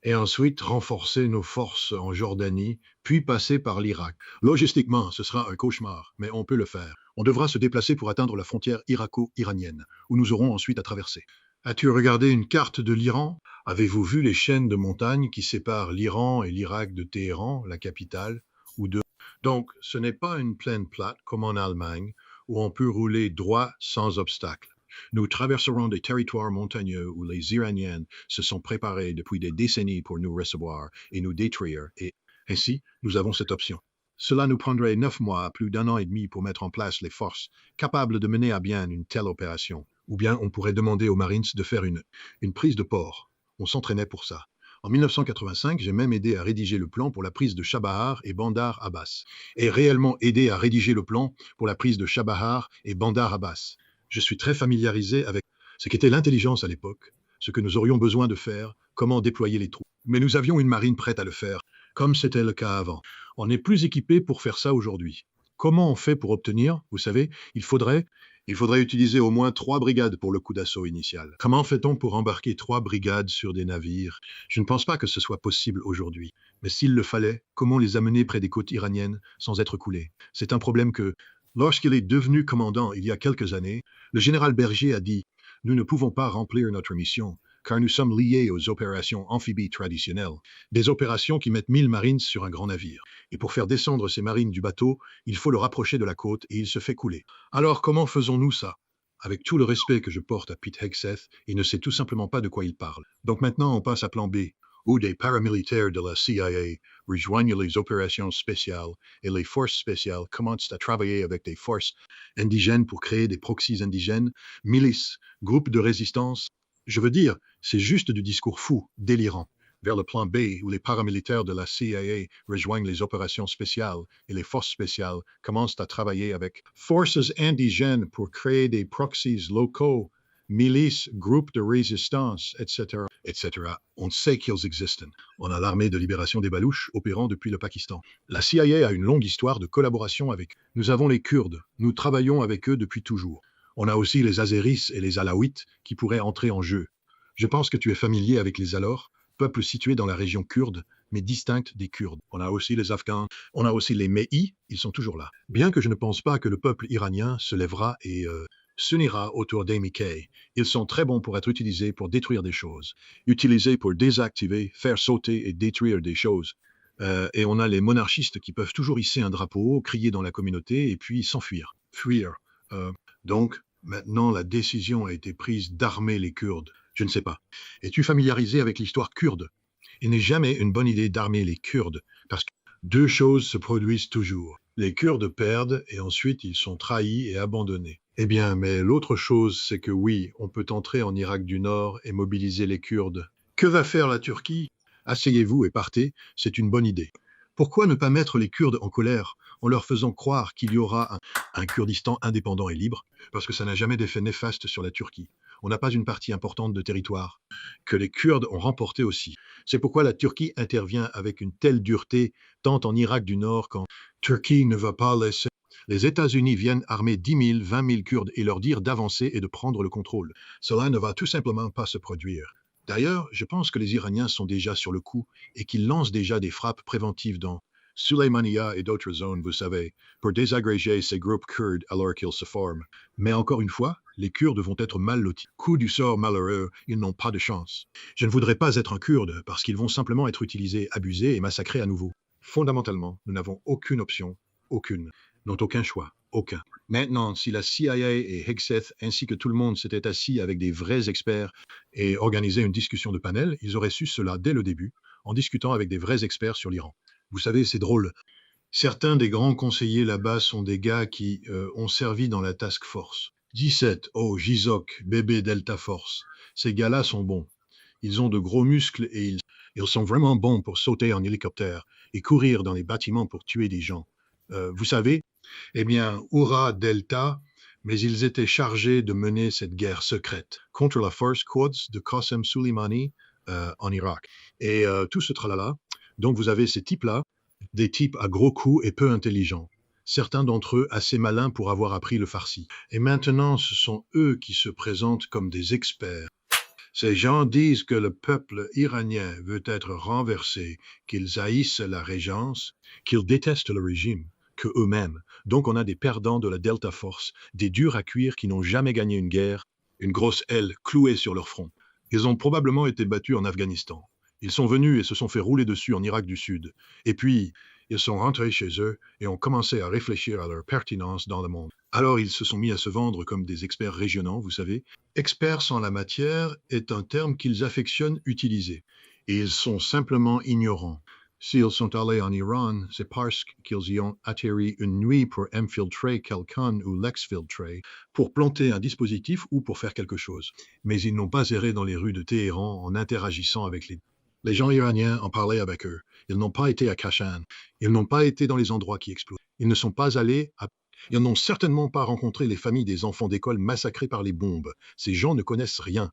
Et ensuite renforcer nos forces en Jordanie, puis passer par l'Irak. Logistiquement, ce sera un cauchemar, mais on peut le faire. On devra se déplacer pour atteindre la frontière irako-iranienne, où nous aurons ensuite à traverser. As-tu regardé une carte de l'Iran? Avez-vous vu les chaînes de montagnes qui séparent l'Iran et l'Irak de Téhéran, la capitale, ou de... Donc, ce n'est pas une plaine plate comme en Allemagne, où on peut rouler droit sans obstacle. Nous traverserons des territoires montagneux où les Iraniens se sont préparés depuis des décennies pour nous recevoir et nous détruire, et ainsi, nous avons cette option. Cela nous prendrait 9 mois, plus d'1 an et demi pour mettre en place les forces capables de mener à bien une telle opération. Ou bien on pourrait demander aux Marines de faire une prise de port. On s'entraînait pour ça. En 1985, j'ai même aidé à rédiger le plan pour la prise de Chabahar et Bandar Abbas. Et réellement aidé à rédiger le plan pour la prise de Chabahar et Bandar Abbas. Je suis très familiarisé avec ce qu'était l'intelligence à l'époque, ce que nous aurions besoin de faire, comment déployer les troupes. Mais nous avions une marine prête à le faire, comme c'était le cas avant. On n'est plus équipé pour faire ça aujourd'hui. Comment on fait pour obtenir? Vous savez, il faudrait utiliser au moins 3 brigades pour le coup d'assaut initial. Comment fait-on pour embarquer 3 brigades sur des navires? Je ne pense pas que ce soit possible aujourd'hui. Mais s'il le fallait, comment les amener près des côtes iraniennes sans être coulés? C'est un problème que, lorsqu'il est devenu commandant il y a quelques années, le général Berger a dit « Nous ne pouvons pas remplir notre mission, car nous sommes liés aux opérations amphibies traditionnelles, des opérations qui mettent 1000 marines sur un grand navire. Et pour faire descendre ces marines du bateau, il faut le rapprocher de la côte et il se fait couler. Alors comment faisons-nous ça? Avec tout le respect que je porte à Pete Hegseth, il ne sait tout simplement pas de quoi il parle. Donc maintenant on passe à plan B, où des paramilitaires de la CIA rejoignent les opérations spéciales et les forces spéciales commencent à travailler avec des forces indigènes pour créer des proxys indigènes, milices, groupes de résistance. Je veux dire, c'est juste du discours fou, délirant. vers le plan B où les paramilitaires de la CIA rejoignent les opérations spéciales et les forces spéciales commencent à travailler avec forces indigènes pour créer des proxies locaux, milices, groupes de résistance, etc., etc. On sait qu'ils existent. On a l'armée de libération des Balouches opérant depuis le Pakistan. La CIA a une longue histoire de collaboration avec eux. Nous avons les Kurdes. Nous travaillons avec eux depuis toujours. On a aussi les Azéris et les Alaouites qui pourraient entrer en jeu. Je pense que tu es familier avec les Alors, peuple situé dans la région kurde, mais distincte des Kurdes. On a aussi les Afghans, on a aussi les Mehi, ils sont toujours là. Bien que je ne pense pas que le peuple iranien se lèvera et s'unira autour d'MK, ils sont très bons pour être utilisés pour détruire des choses, utilisés pour désactiver, faire sauter et détruire des choses. Et on a les monarchistes qui peuvent toujours hisser un drapeau, crier dans la communauté et puis s'enfuir. Fuir. Donc, maintenant, la décision a été prise d'armer les Kurdes. Je ne sais pas. Es-tu familiarisé avec l'histoire kurde? Il n'est jamais une bonne idée d'armer les Kurdes, parce que deux choses se produisent toujours. Les Kurdes perdent et ensuite ils sont trahis et abandonnés. Eh bien, mais l'autre chose, c'est que oui, on peut entrer en Irak du Nord et mobiliser les Kurdes. Que va faire la Turquie? Asseyez-vous et partez, c'est une bonne idée. Pourquoi ne pas mettre les Kurdes en colère en leur faisant croire qu'il y aura un Kurdistan indépendant et libre? Parce que ça n'a jamais d'effet néfaste sur la Turquie. On n'a pas une partie importante de territoire que les Kurdes ont remporté aussi. C'est pourquoi la Turquie intervient avec une telle dureté, tant en Irak du Nord qu'en Turquie ne va pas laisser. Les États-Unis viennent armer 10 000, 20 000 Kurdes et leur dire d'avancer et de prendre le contrôle. Cela ne va tout simplement pas se produire. D'ailleurs, je pense que les Iraniens sont déjà sur le coup et qu'ils lancent déjà des frappes préventives dans Suleymaniya et d'autres zones, vous savez, pour désagréger ces groupes kurdes alors qu'ils se forment. Mais encore une fois, les Kurdes vont être mal lotis. Coup du sort malheureux, ils n'ont pas de chance. Je ne voudrais pas être un Kurde parce qu'ils vont simplement être utilisés, abusés et massacrés à nouveau. Fondamentalement, nous n'avons aucune option, aucune. N'ont aucun choix, aucun. Maintenant, si la CIA et Hegseth ainsi que tout le monde s'étaient assis avec des vrais experts et organisé une discussion de panel, ils auraient su cela dès le début, en discutant avec des vrais experts sur l'Iran. Vous savez, c'est drôle. Certains des grands conseillers là-bas sont des gars qui ont servi dans la Task Force. 17, oh, JSOC, bébé Delta Force. Ces gars-là sont bons. Ils ont de gros muscles et ils sont vraiment bons pour sauter en hélicoptère et courir dans les bâtiments pour tuer des gens. Vous savez, eh bien, hurrah Delta, mais ils étaient chargés de mener cette guerre secrète contre la First Quds de Qasem Soleimani en Irak. Et tout ce tralala. Donc vous avez ces types-là, des types à gros coups et peu intelligents. Certains d'entre eux assez malins pour avoir appris le farsi. Et maintenant, ce sont eux qui se présentent comme des experts. Ces gens disent que le peuple iranien veut être renversé, qu'ils haïssent la régence, qu'ils détestent le régime, que eux-mêmes. Donc on a des perdants de la Delta Force, des durs à cuire qui n'ont jamais gagné une guerre, une grosse aile clouée sur leur front. Ils ont probablement été battus en Afghanistan. Ils sont venus et se sont fait rouler dessus en Irak du Sud. Et puis, ils sont rentrés chez eux et ont commencé à réfléchir à leur pertinence dans le monde. Alors ils se sont mis à se vendre comme des experts régionaux, vous savez. Experts en la matière est un terme qu'ils affectionnent utiliser. Et ils sont simplement ignorants. S'ils sont allés en Iran, c'est parce qu'ils y ont atterri une nuit pour infiltrer quelqu'un ou l'exfiltrer, pour planter un dispositif ou pour faire quelque chose. Mais ils n'ont pas erré dans les rues de Téhéran en interagissant avec les gens iraniens en parlaient avec eux. Ils n'ont pas été à Kashan. Ils n'ont pas été dans les endroits qui explosent. Ils ne sont pas allés à... Ils n'ont certainement pas rencontré les familles des enfants d'école massacrés par les bombes. Ces gens ne connaissent rien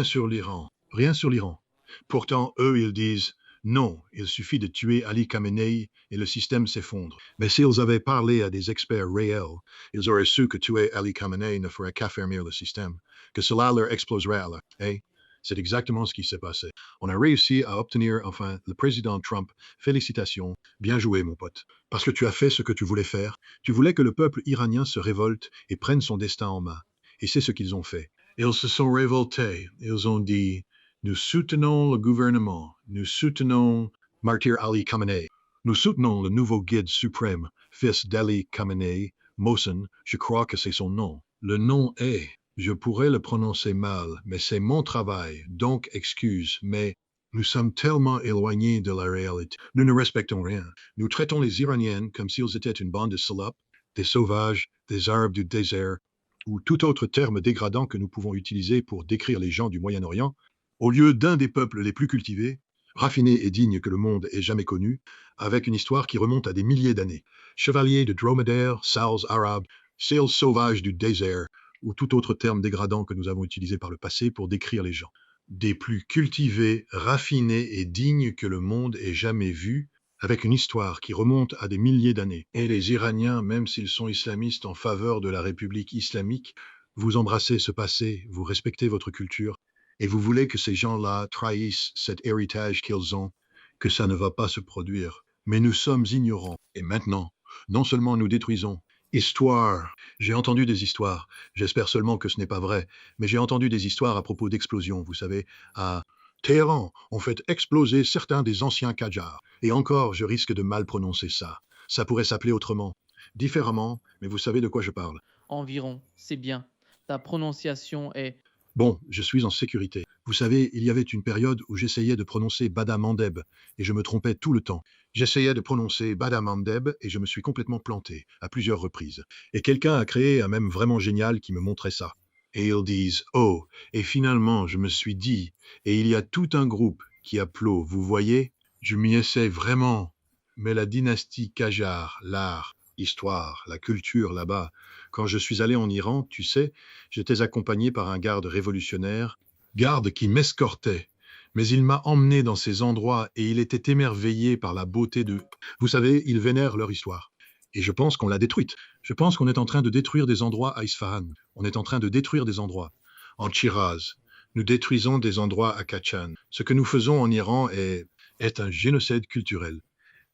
sur l'Iran. Rien sur l'Iran. Pourtant, eux, ils disent, non, il suffit de tuer Ali Khamenei et le système s'effondre. Mais s'ils avaient parlé à des experts réels, ils auraient su que tuer Ali Khamenei ne ferait qu'affermir le système, que cela leur exploserait à la... C'est exactement ce qui s'est passé. On a réussi à obtenir, enfin, le président Trump. Félicitations. Bien joué, mon pote. Parce que tu as fait ce que tu voulais faire. Tu voulais que le peuple iranien se révolte et prenne son destin en main. Et c'est ce qu'ils ont fait. Ils se sont révoltés. Ils ont dit, nous soutenons le gouvernement. Nous soutenons Martyr Ali Khamenei. Nous soutenons le nouveau guide suprême, fils d'Ali Khamenei, Mohsen, je crois que c'est son nom. Le nom est... Je pourrais le prononcer mal, mais c'est mon travail, donc excuse, mais nous sommes tellement éloignés de la réalité. Nous ne respectons rien. Nous traitons les Iraniens comme s'ils étaient une bande de salopes, des sauvages, des Arabes du désert, ou tout autre terme dégradant que nous pouvons utiliser pour décrire les gens du Moyen-Orient. au lieu d'un des peuples les plus cultivés, raffinés et dignes que le monde ait jamais connus, avec une histoire qui remonte à des milliers d'années. Chevaliers de dromadaire, sales arabes, sales sauvages du désert, ou tout autre terme dégradant que nous avons utilisé par le passé pour décrire les gens. Des plus cultivés, raffinés et dignes que le monde ait jamais vus, avec une histoire qui remonte à des milliers d'années. Et les Iraniens, même s'ils sont islamistes en faveur de la République islamique, vous embrassez ce passé, vous respectez votre culture, et vous voulez que ces gens-là trahissent cet héritage qu'ils ont, que ça ne va pas se produire. Mais nous sommes ignorants. Et maintenant, non seulement nous détruisons. Histoire. J'ai entendu des histoires. J'espère seulement que ce n'est pas vrai. Mais j'ai entendu des histoires à propos d'explosions. Vous savez, à Téhéran, on fait exploser certains des anciens Qajars. Et encore, je risque de mal prononcer ça. Ça pourrait s'appeler autrement. Différemment, mais vous savez de quoi je parle. Environ, c'est bien. Ta prononciation est... Bon, je suis en sécurité. Vous savez, il y avait une période où j'essayais de prononcer Badamandeb, et je me trompais tout le temps. J'essayais de prononcer Badamandeb, et je me suis complètement planté, à plusieurs reprises. Et quelqu'un a créé un mème vraiment génial qui me montrait ça. Et ils disent « Oh !» Et finalement, je me suis dit, et il y a tout un groupe qui applaudit, vous voyez? Je m'y essaie vraiment. Mais la dynastie Qajar, l'art, histoire, la culture là-bas. Quand je suis allé en Iran, tu sais, j'étais accompagné par un garde révolutionnaire, garde qui m'escortait. Mais il m'a emmené dans ces endroits et il était émerveillé par la beauté de... Vous savez, ils vénèrent leur histoire. Et je pense qu'on l'a détruite. Je pense qu'on est en train de détruire des endroits à Isfahan. On est en train de détruire des endroits. En Shiraz, nous détruisons des endroits à Kachan. Ce que nous faisons en Iran est un génocide culturel.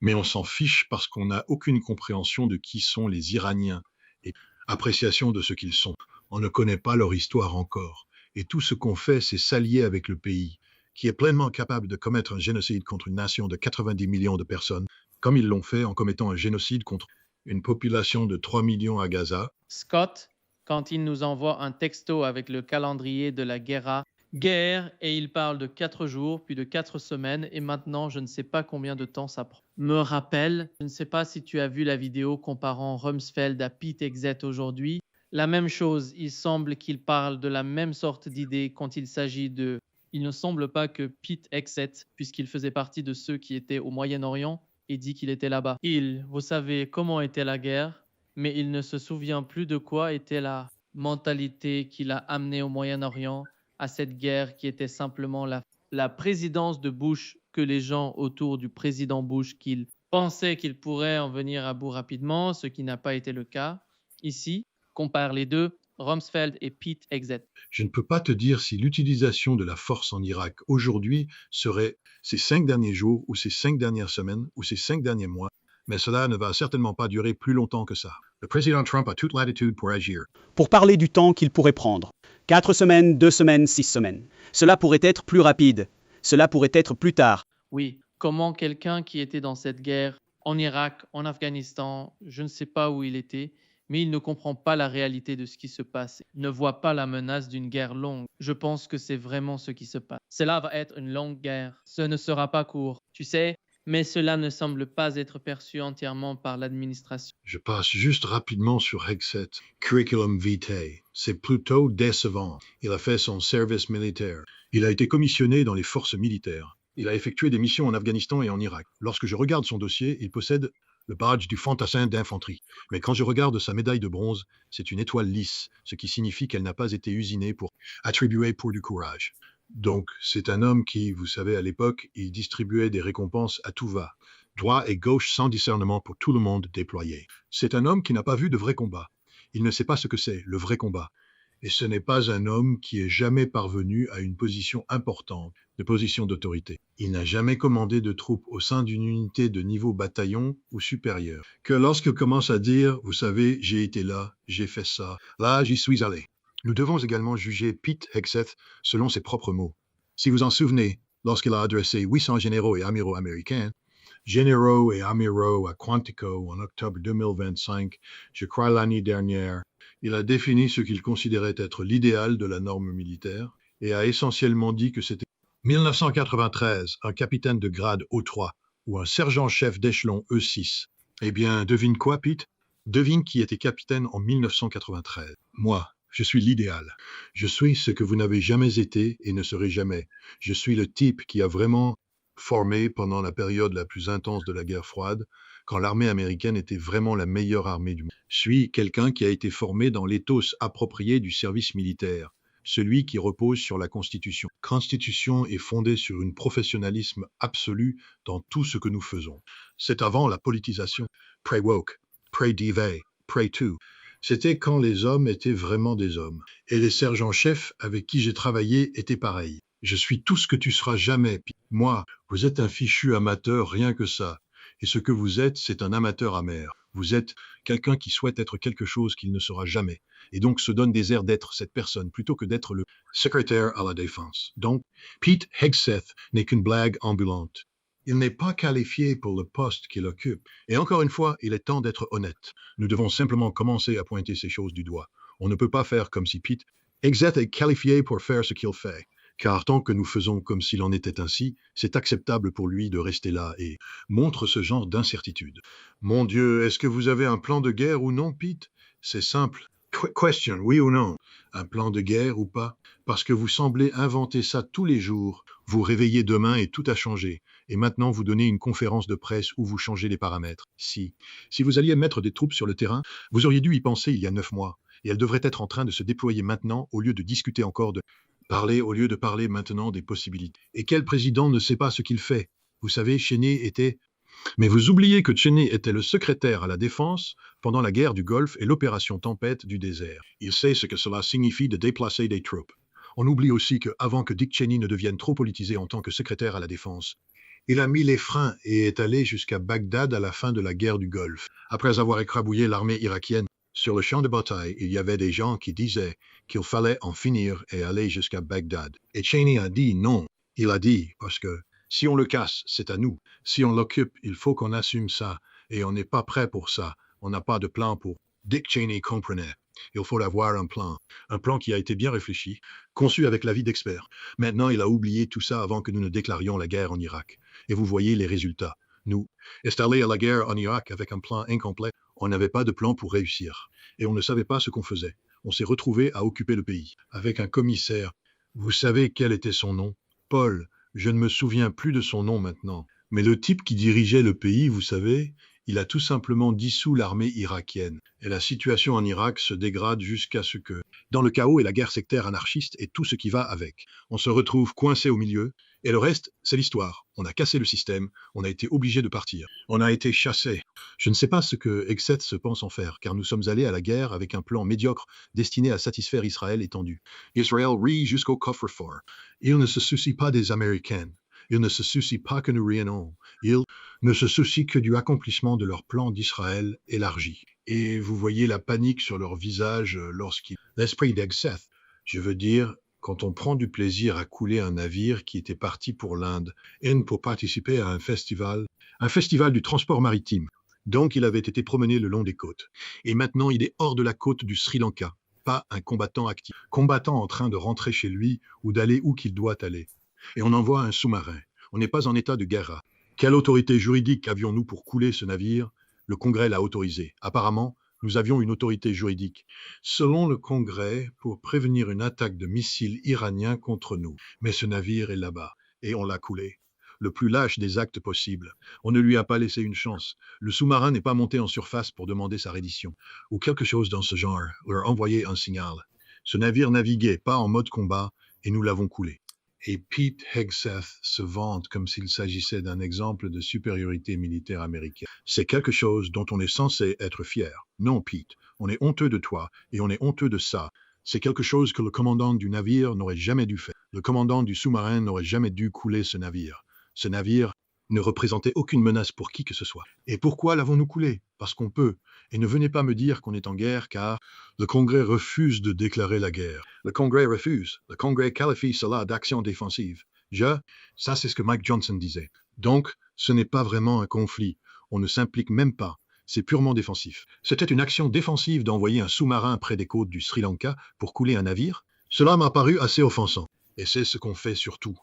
Mais on s'en fiche parce qu'on n'a aucune compréhension de qui sont les Iraniens et appréciation de ce qu'ils sont. On ne connaît pas leur histoire encore. Et tout ce qu'on fait, c'est s'allier avec le pays, qui est pleinement capable de commettre un génocide contre une nation de 90 millions de personnes, comme ils l'ont fait en commettant un génocide contre une population de 3 millions à Gaza. Scott, quand il nous envoie un texto avec le calendrier de la guerre, et il parle de 4 jours, puis de 4 semaines, et maintenant, je ne sais pas combien de temps ça prend. Me rappelle, je ne sais pas si tu as vu la vidéo comparant Rumsfeld à Pete Hegseth aujourd'hui. La même chose, il semble qu'il parle de la même sorte d'idée quand il s'agit de... Il ne semble pas que Pete Hegseth, puisqu'il faisait partie de ceux qui étaient au Moyen-Orient, ait dit qu'il était là-bas. Vous savez comment était la guerre, mais il ne se souvient plus de quoi était la mentalité qui l'a amené au Moyen-Orient, à cette guerre qui était simplement la présidence de Bush, que les gens autour du président Bush qu'ils pensaient qu'il pourrait en venir à bout rapidement, ce qui n'a pas été le cas. Ici, compare les deux, Rumsfeld et Pete Hegseth. Je ne peux pas te dire si l'utilisation de la force en Irak aujourd'hui serait ces 5 derniers jours ou ces 5 dernières semaines ou ces 5 derniers mois, mais cela ne va certainement pas durer plus longtemps que ça. Le président Trump a toute latitude pour agir. Pour parler du temps qu'il pourrait prendre. 4 semaines, 2 semaines, 6 semaines. Cela pourrait être plus rapide. Cela pourrait être plus tard. Oui, comment quelqu'un qui était dans cette guerre, en Irak, en Afghanistan, je ne sais pas où il était, mais il ne comprend pas la réalité de ce qui se passe, ne voit pas la menace d'une guerre longue. Je pense que c'est vraiment ce qui se passe. Cela va être une longue guerre. Ce ne sera pas court, tu sais, mais cela ne semble pas être perçu entièrement par l'administration. Je passe juste rapidement sur Hegseth. Curriculum vitae. C'est plutôt décevant. Il a fait son service militaire. Il a été commissionné dans les forces militaires. Il a effectué des missions en Afghanistan et en Irak. Lorsque je regarde son dossier, il possède le badge du fantassin d'infanterie. Mais quand je regarde sa médaille de bronze, c'est une étoile lisse, ce qui signifie qu'elle n'a pas été usinée pour attribuer pour du courage. Donc, c'est un homme qui, vous savez, à l'époque, il distribuait des récompenses à tout va, droit et gauche sans discernement pour tout le monde déployé. C'est un homme qui n'a pas vu de vrai combat. Il ne sait pas ce que c'est, le vrai combat. Et ce n'est pas un homme qui est jamais parvenu à une position importante, de position d'autorité. Il n'a jamais commandé de troupes au sein d'une unité de niveau bataillon ou supérieur. Que lorsqu'il commence à dire, vous savez, j'ai été là, j'ai fait ça, là j'y suis allé. Nous devons également juger Pete Hegseth selon ses propres mots. Si vous en souvenez, lorsqu'il a adressé 800 généraux et amiraux américains, généraux et amiraux à Quantico en octobre 2025, je crois l'année dernière, il a défini ce qu'il considérait être l'idéal de la norme militaire et a essentiellement dit que c'était 1993, un capitaine de grade O3 ou un sergent-chef d'échelon E6. Eh bien, devine quoi, Pete? Devine qui était capitaine en 1993. Moi. Je suis l'idéal. Je suis ce que vous n'avez jamais été et ne serez jamais. Je suis le type qui a vraiment formé pendant la période la plus intense de la guerre froide, quand l'armée américaine était vraiment la meilleure armée du monde. Je suis quelqu'un qui a été formé dans l'éthos approprié du service militaire, celui qui repose sur la Constitution. La Constitution est fondée sur un professionnalisme absolu dans tout ce que nous faisons. C'est avant la politisation. Pre-woke, pre-divé, pre-tout. C'était quand les hommes étaient vraiment des hommes. Et les sergents-chefs avec qui j'ai travaillé étaient pareils. Je suis tout ce que tu seras jamais. Moi, vous êtes un fichu amateur, rien que ça. Et ce que vous êtes, c'est un amateur amer. Vous êtes quelqu'un qui souhaite être quelque chose qu'il ne sera jamais. Et donc se donne des airs d'être cette personne plutôt que d'être le secrétaire à la défense. Donc, Pete Hegseth n'est qu'une blague ambulante. Il n'est pas qualifié pour le poste qu'il occupe. Et encore une fois, il est temps d'être honnête. Nous devons simplement commencer à pointer ces choses du doigt. On ne peut pas faire comme si Pete Hegseth est qualifié pour faire ce qu'il fait. Car tant que nous faisons comme s'il en était ainsi, c'est acceptable pour lui de rester là et montre ce genre d'incertitude. Mon Dieu, est-ce que vous avez un plan de guerre ou non, Pete? C'est simple. Question, oui ou non? Un plan de guerre ou pas? Parce que vous semblez inventer ça tous les jours. Vous réveillez demain et tout a changé. Et maintenant vous donnez une conférence de presse où vous changez les paramètres. Si vous alliez mettre des troupes sur le terrain, vous auriez dû y penser il y a 9 mois. Et elles devraient être en train de se déployer maintenant au lieu de discuter encore de parler au lieu de parler maintenant des possibilités. Et quel président ne sait pas ce qu'il fait? Vous savez, Cheney était... Mais vous oubliez que Cheney était le secrétaire à la défense pendant la guerre du Golfe et l'opération Tempête du désert. Il sait ce que cela signifie de déplacer des troupes. On oublie aussi qu'avant que Dick Cheney ne devienne trop politisé en tant que secrétaire à la défense, il a mis les freins et est allé jusqu'à Bagdad à la fin de la guerre du Golfe. Après avoir écrabouillé l'armée irakienne, sur le champ de bataille, il y avait des gens qui disaient qu'il fallait en finir et aller jusqu'à Bagdad. Et Cheney a dit non. Il a dit parce que si on le casse, c'est à nous. Si on l'occupe, il faut qu'on assume ça. Et on n'est pas prêt pour ça. On n'a pas de plan pour... Dick Cheney comprenait. Il faut avoir un plan qui a été bien réfléchi, conçu avec l'avis d'experts. Maintenant, il a oublié tout ça avant que nous ne déclarions la guerre en Irak. Et vous voyez les résultats. Nous, installés à la guerre en Irak avec un plan incomplet, on n'avait pas de plan pour réussir. Et on ne savait pas ce qu'on faisait. On s'est retrouvé à occuper le pays, avec un commissaire. Vous savez quel était son nom? Paul. Je ne me souviens plus de son nom maintenant. Mais le type qui dirigeait le pays, vous savez, il a tout simplement dissous l'armée irakienne. Et la situation en Irak se dégrade jusqu'à ce que, dans le chaos et la guerre sectaire anarchiste et tout ce qui va avec, on se retrouve coincé au milieu, et le reste, c'est l'histoire. On a cassé le système, on a été obligé de partir. On a été chassé. Je ne sais pas ce que Hegseth se pense en faire, car nous sommes allés à la guerre avec un plan médiocre destiné à satisfaire Israël étendu. Israël rit jusqu'au coffre-fort. Il ne se soucie pas des Américains. Il ne se soucie pas que nous rions. Il ne se soucie que du accomplissement de leur plan d'Israël élargi. Et vous voyez la panique sur leur visage lorsqu'ils... L'esprit d'Hegseth, je veux dire, quand on prend du plaisir à couler un navire qui était parti pour l'Inde, et pour participer à un festival du transport maritime. Donc il avait été promené le long des côtes. Et maintenant il est hors de la côte du Sri Lanka, pas un combattant actif. Combattant en train de rentrer chez lui ou d'aller où qu'il doit aller. Et on envoie un sous-marin. On n'est pas en état de guerre. Quelle autorité juridique avions-nous pour couler ce navire? Le Congrès l'a autorisé. Apparemment, nous avions une autorité juridique, selon le Congrès, pour prévenir une attaque de missiles iraniens contre nous. Mais ce navire est là-bas, et on l'a coulé. Le plus lâche des actes possibles. On ne lui a pas laissé une chance. Le sous-marin n'est pas monté en surface pour demander sa reddition, ou quelque chose dans ce genre, leur envoyer un signal. Ce navire naviguait pas en mode combat, et nous l'avons coulé. Et Pete Hegseth se vante comme s'il s'agissait d'un exemple de supériorité militaire américaine. C'est quelque chose dont on est censé être fier. Non, Pete, on est honteux de toi, et on est honteux de ça. C'est quelque chose que le commandant du navire n'aurait jamais dû faire. Le commandant du sous-marin n'aurait jamais dû couler ce navire. Ce navire ne représentait aucune menace pour qui que ce soit. Et pourquoi l'avons-nous coulé? Parce qu'on peut. Et ne venez pas me dire qu'on est en guerre, car le Congrès refuse de déclarer la guerre. Le Congrès refuse. Le Congrès qualifie cela d'action défensive. Ça c'est ce que Mike Johnson disait. Donc, ce n'est pas vraiment un conflit. On ne s'implique même pas. C'est purement défensif. C'était une action défensive d'envoyer un sous-marin près des côtes du Sri Lanka pour couler un navire. Cela m'a paru assez offensant. Et c'est ce qu'on fait surtout.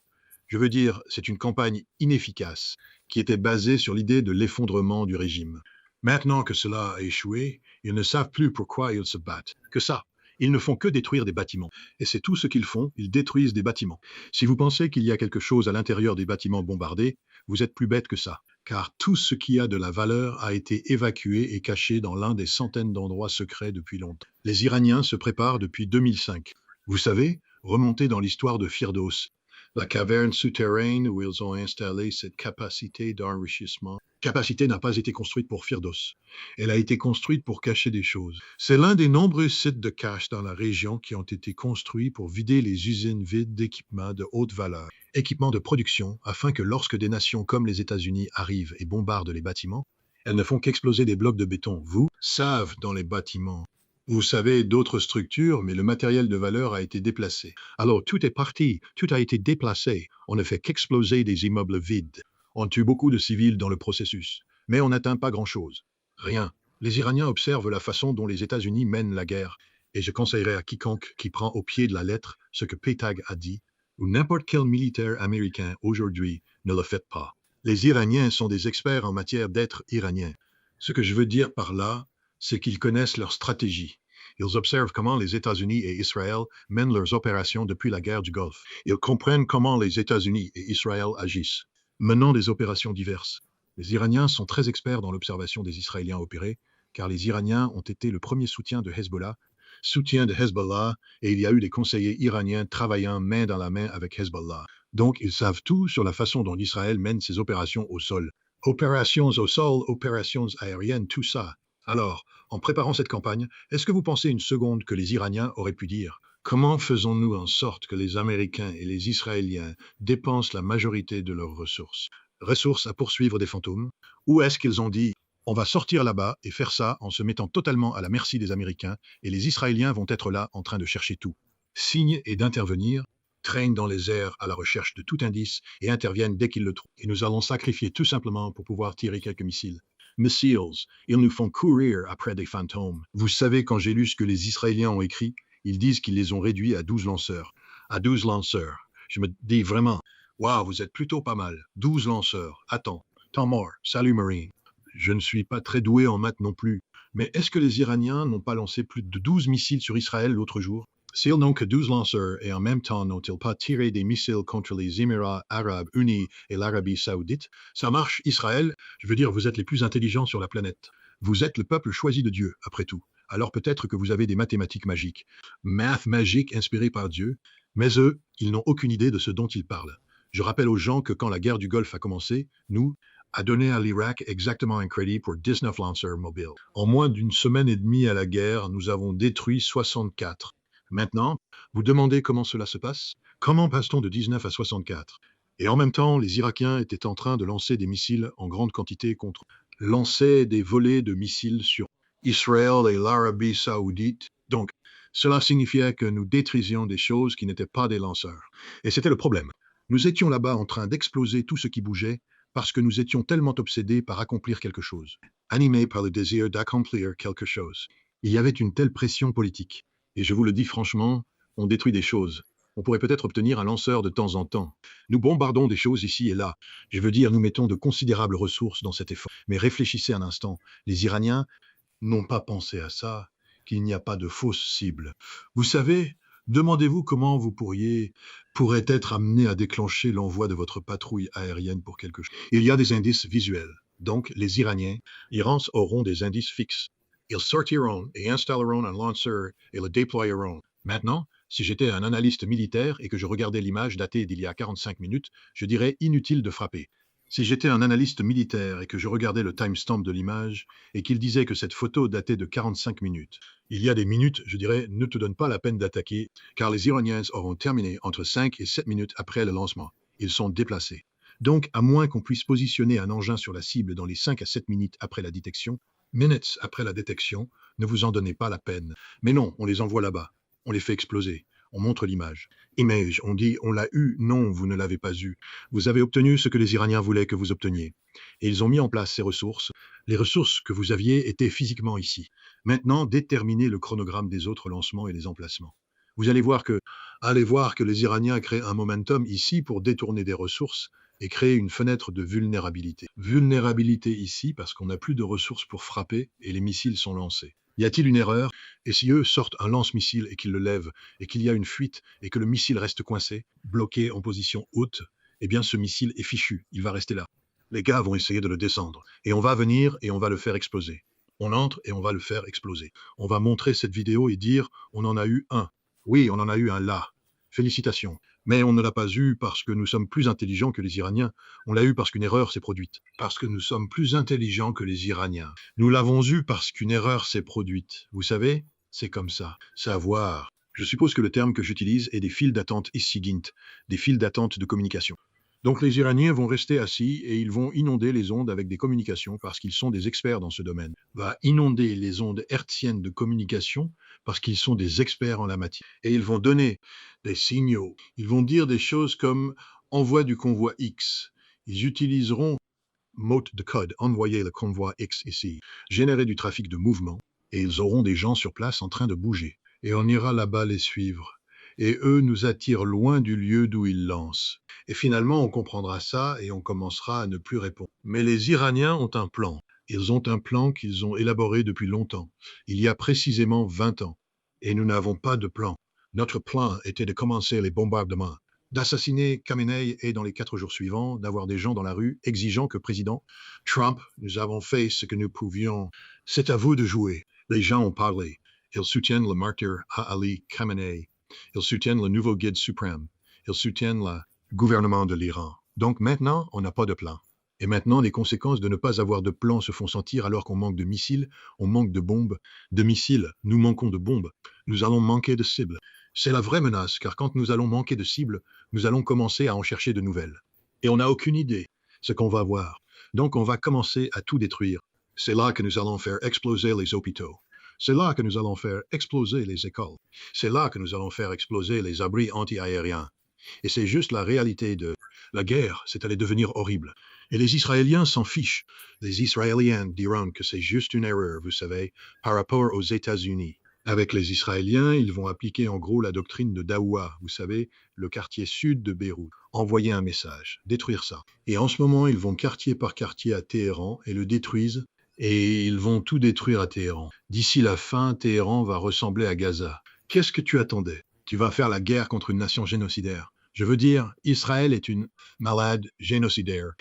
Je veux dire, c'est une campagne inefficace, qui était basée sur l'idée de l'effondrement du régime. Maintenant que cela a échoué, ils ne savent plus pourquoi ils se battent. Que ça, Ils ne font que détruire des bâtiments. Et c'est tout ce qu'ils font, ils détruisent des bâtiments. Si vous pensez qu'il y a quelque chose à l'intérieur des bâtiments bombardés, vous êtes plus bête que ça. Car tout ce qui a de la valeur a été évacué et caché dans l'un des centaines d'endroits secrets depuis longtemps. Les Iraniens se préparent depuis 2005. Vous savez, remontez dans l'histoire de Firdos, la caverne souterraine où ils ont installé cette capacité d'enrichissement. Capacité n'a pas été construite pour Firdos. Elle a été construite pour cacher des choses. C'est l'un des nombreux sites de cache dans la région qui ont été construits pour vider les usines vides d'équipements de haute valeur. Équipements de production, afin que lorsque des nations comme les États-Unis arrivent et bombardent les bâtiments, elles ne font qu'exploser des blocs de béton. Vous savez dans les bâtiments. Vous savez d'autres structures, mais le matériel de valeur a été déplacé. Alors tout est parti, tout a été déplacé. On ne fait qu'exploser des immeubles vides. On tue beaucoup de civils dans le processus, mais on n'atteint pas grand-chose. Rien. Les Iraniens observent la façon dont les États-Unis mènent la guerre, et je conseillerais à quiconque qui prend au pied de la lettre ce que Peitag a dit, ou n'importe quel militaire américain aujourd'hui, ne le faites pas. Les Iraniens sont des experts en matière d'être iraniens. Ce que je veux dire par là, c'est qu'ils connaissent leur stratégie. Ils observent comment les États-Unis et Israël mènent leurs opérations depuis la guerre du Golfe. Ils comprennent comment les États-Unis et Israël agissent, menant des opérations diverses. Les Iraniens sont très experts dans l'observation des Israéliens opérer, car les Iraniens ont été le premier soutien de Hezbollah, et il y a eu des conseillers iraniens travaillant main dans la main avec Hezbollah. Donc ils savent tout sur la façon dont Israël mène ses opérations au sol. Opérations au sol, opérations aériennes, tout ça. Alors, en préparant cette campagne, est-ce que vous pensez une seconde que les Iraniens auraient pu dire « Comment faisons-nous en sorte que les Américains et les Israéliens dépensent la majorité de leurs ressources ?» Ressources à poursuivre des fantômes? Ou est-ce qu'ils ont dit « On va sortir là-bas et faire ça en se mettant totalement à la merci des Américains et les Israéliens vont être là en train de chercher tout. » Signe est d'intervenir, traînent dans les airs à la recherche de tout indice et interviennent dès qu'ils le trouvent. Et nous allons sacrifier tout simplement pour pouvoir tirer quelques missiles. Missiles, ils nous font courir après des fantômes. Vous savez, quand j'ai lu ce que les Israéliens ont écrit, ils disent qu'ils les ont réduits à 12 lanceurs. À 12 lanceurs. Je me dis vraiment, waouh, vous êtes plutôt pas mal. 12 lanceurs. Attends, temps mort. Salut Marine. Je ne suis pas très doué en maths non plus. Mais est-ce que les Iraniens n'ont pas lancé plus de 12 missiles sur Israël l'autre jour? S'ils n'ont que 12 lanceurs et en même temps n'ont-ils pas tiré des missiles contre les Émirats arabes unis et l'Arabie saoudite? Ça marche, Israël. Je veux dire, vous êtes les plus intelligents sur la planète. Vous êtes le peuple choisi de Dieu, après tout. Alors peut-être que vous avez des mathématiques magiques. Math magique inspirées par Dieu. Mais eux, ils n'ont aucune idée de ce dont ils parlent. Je rappelle aux gens que quand la guerre du Golfe a commencé, nous, a donné à l'Irak exactement un crédit pour 19 lanceurs mobiles. En moins d'une semaine et demie à la guerre, nous avons détruit 64. Maintenant, vous demandez comment cela se passe? Comment passe-t-on de 19 à 64? Et en même temps, les Irakiens étaient en train de lancer des missiles en grande quantité contre lancer des volées de missiles sur Israël et l'Arabie saoudite. Donc, cela signifiait que nous détruisions des choses qui n'étaient pas des lanceurs. Et c'était le problème. Nous étions là-bas en train d'exploser tout ce qui bougeait parce que nous étions tellement obsédés par accomplir quelque chose, animés par le désir d'accomplir quelque chose. Il y avait une telle pression politique. Et je vous le dis franchement, on détruit des choses. On pourrait peut-être obtenir un lanceur de temps en temps. Nous bombardons des choses ici et là. Je veux dire, nous mettons de considérables ressources dans cet effort. Mais réfléchissez un instant. Les Iraniens n'ont pas pensé à ça, qu'il n'y a pas de fausses cibles. Vous savez, demandez-vous comment vous pourrait être amené à déclencher l'envoi de votre patrouille aérienne pour quelque chose. Il y a des indices visuels. Donc, les Iraniens, auront des indices fixes. Ils sortiront et installeront un lanceur et le déploieront. Maintenant, si j'étais un analyste militaire et que je regardais l'image datée d'il y a 45 minutes, je dirais inutile de frapper. Si j'étais un analyste militaire et que je regardais le timestamp de l'image et qu'il disait que cette photo datait de 45 minutes, il y a des minutes, je dirais, ne te donne pas la peine d'attaquer, car les Iraniens auront terminé entre 5 et 7 minutes après le lancement. Ils sont déplacés. Donc, à moins qu'on puisse positionner un engin sur la cible dans les 5 à 7 minutes après la détection, ne vous en donnez pas la peine. Mais non, on les envoie là-bas. On les fait exploser. On montre l'image. Image, on dit, on l'a eu. Non, vous ne l'avez pas eu. Vous avez obtenu ce que les Iraniens voulaient que vous obteniez. Et ils ont mis en place ces ressources. Les ressources que vous aviez étaient physiquement ici. Maintenant, déterminez le chronogramme des autres lancements et les emplacements. Vous allez voir que les Iraniens créent un momentum ici pour détourner des ressources et créer une fenêtre de vulnérabilité. Vulnérabilité ici parce qu'on n'a plus de ressources pour frapper et les missiles sont lancés. Y a-t-il une erreur? Et si eux sortent un lance-missile et qu'ils le lèvent, et qu'il y a une fuite, et que le missile reste coincé, bloqué en position haute, eh bien ce missile est fichu, il va rester là. Les gars vont essayer de le descendre, et on va venir et on va le faire exploser. On entre et on va le faire exploser. On va montrer cette vidéo et dire « on en a eu un ». Oui, on en a eu un là. Félicitations. Mais on ne l'a pas eu parce que nous sommes plus intelligents que les Iraniens. On l'a eu parce qu'une erreur s'est produite. Parce que nous sommes plus intelligents que les Iraniens. Nous l'avons eu parce qu'une erreur s'est produite. Vous savez, c'est comme ça. Savoir. Je suppose que le terme que j'utilise est des files d'attente issigint, des files d'attente de communication. Donc les Iraniens vont rester assis et ils vont inonder les ondes avec des communications parce qu'ils sont des experts dans ce domaine. Va inonder les ondes hertziennes de communication parce qu'ils sont des experts en la matière. Et ils vont donner des signaux. Ils vont dire des choses comme « envoi du convoi X ». Ils utiliseront mot de code, envoyer le convoi X ici, générer du trafic de mouvement, et ils auront des gens sur place en train de bouger. Et on ira là-bas les suivre. Et eux nous attirent loin du lieu d'où ils lancent. Et finalement, on comprendra ça et on commencera à ne plus répondre. Mais les Iraniens ont un plan. Ils ont un plan qu'ils ont élaboré depuis longtemps, il y a précisément 20 ans. Et nous n'avons pas de plan. Notre plan était de commencer les bombardements, d'assassiner Khamenei et dans les 4 jours suivants, d'avoir des gens dans la rue exigeant que président Trump, nous avons fait ce que nous pouvions. C'est à vous de jouer. Les gens ont parlé. Ils soutiennent le martyr Ali Khamenei. Ils soutiennent le nouveau guide suprême. Ils soutiennent le gouvernement de l'Iran. Donc maintenant, on n'a pas de plan. Et maintenant, les conséquences de ne pas avoir de plan se font sentir alors qu'on manque de missiles, on manque de bombes, de missiles, nous manquons de bombes, nous allons manquer de cibles. C'est la vraie menace, car quand nous allons manquer de cibles, nous allons commencer à en chercher de nouvelles. Et on n'a aucune idée ce qu'on va voir. Donc on va commencer à tout détruire. C'est là que nous allons faire exploser les hôpitaux. C'est là que nous allons faire exploser les écoles. C'est là que nous allons faire exploser les abris anti-aériens. Et c'est juste la réalité de la guerre, c'est allé devenir horrible. Et les Israéliens s'en fichent. Les Israéliens diront que c'est juste une erreur, vous savez, par rapport aux États-Unis. Avec les Israéliens, ils vont appliquer en gros la doctrine de Daoua, vous savez, le quartier sud de Beyrouth. Envoyer un message, détruire ça. Et en ce moment, ils vont quartier par quartier à Téhéran et le détruisent. Et ils vont tout détruire à Téhéran. D'ici la fin, Téhéran va ressembler à Gaza. Qu'est-ce que tu attendais? Tu vas faire la guerre contre une nation génocidaire. Je veux dire, Israël est une malade génocidaire.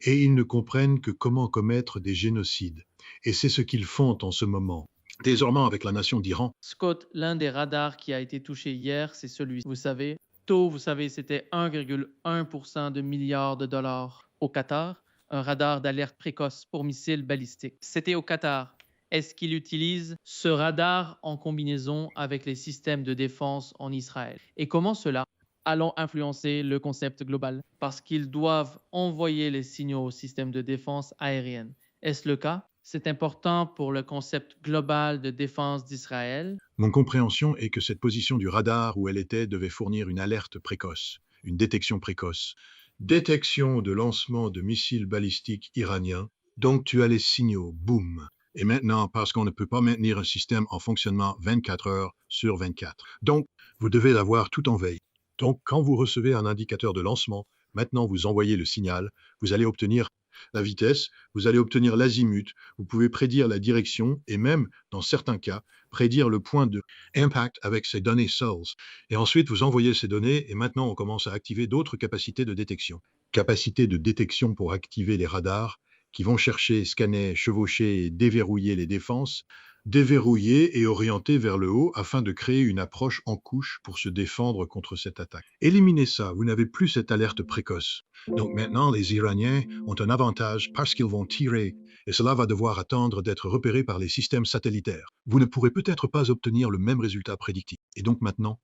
Et ils ne comprennent que comment commettre des génocides. Et c'est ce qu'ils font en ce moment. Désormais avec la nation d'Iran. Scott, l'un des radars qui a été touché hier, c'est celui, vous savez, taux, vous savez, c'était 1,1% de milliards de dollars au Qatar. Un radar d'alerte précoce pour missiles balistiques. C'était au Qatar. Est-ce qu'il utilise ce radar en combinaison avec les systèmes de défense en Israël? Et comment cela allons influencer le concept global? Parce qu'ils doivent envoyer les signaux au système de défense aérienne. Est-ce le cas? C'est important pour le concept global de défense d'Israël. Mon compréhension est que cette position du radar où elle était devait fournir une alerte précoce, une détection précoce. Détection de lancement de missiles balistiques iraniens, donc tu as les signaux, boum. Et maintenant, parce qu'on ne peut pas maintenir un système en fonctionnement 24 heures sur 24. Donc, vous devez l'avoir tout en veille. Donc, quand vous recevez un indicateur de lancement, maintenant vous envoyez le signal, vous allez obtenir la vitesse, vous allez obtenir l'azimut, vous pouvez prédire la direction et même, dans certains cas, prédire le point de impact avec ces données SOLS. Et ensuite, vous envoyez ces données et maintenant on commence à activer d'autres capacités de détection. Capacités de détection pour activer les radars qui vont chercher, scanner, chevaucher et déverrouiller les défenses, déverrouiller et orienter vers le haut afin de créer une approche en couche pour se défendre contre cette attaque. Éliminez ça, vous n'avez plus cette alerte précoce. Donc maintenant, les Iraniens ont un avantage parce qu'ils vont tirer, et cela va devoir attendre d'être repéré par les systèmes satellitaires. Vous ne pourrez peut-être pas obtenir le même résultat prédictif. Et donc maintenant,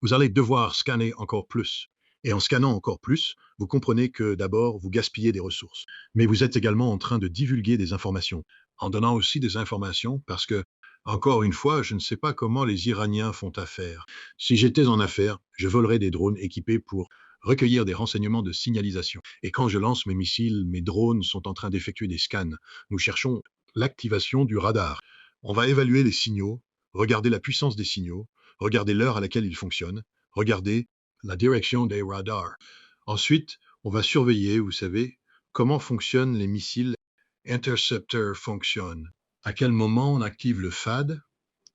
vous allez devoir scanner encore plus. Et en scannant encore plus, vous comprenez que d'abord, vous gaspillez des ressources. Mais vous êtes également en train de divulguer des informations, en donnant aussi des informations parce que, encore une fois, je ne sais pas comment les Iraniens font affaire. Si j'étais en affaire, je volerais des drones équipés pour recueillir des renseignements de signalisation. Et quand je lance mes missiles, mes drones sont en train d'effectuer des scans. Nous cherchons l'activation du radar. On va évaluer les signaux, regarder la puissance des signaux, regarder l'heure à laquelle ils fonctionnent, regarder la direction des radars. Ensuite, on va surveiller, vous savez, comment fonctionnent les missiles intercepteurs fonctionnent. À quel moment on active le FAD,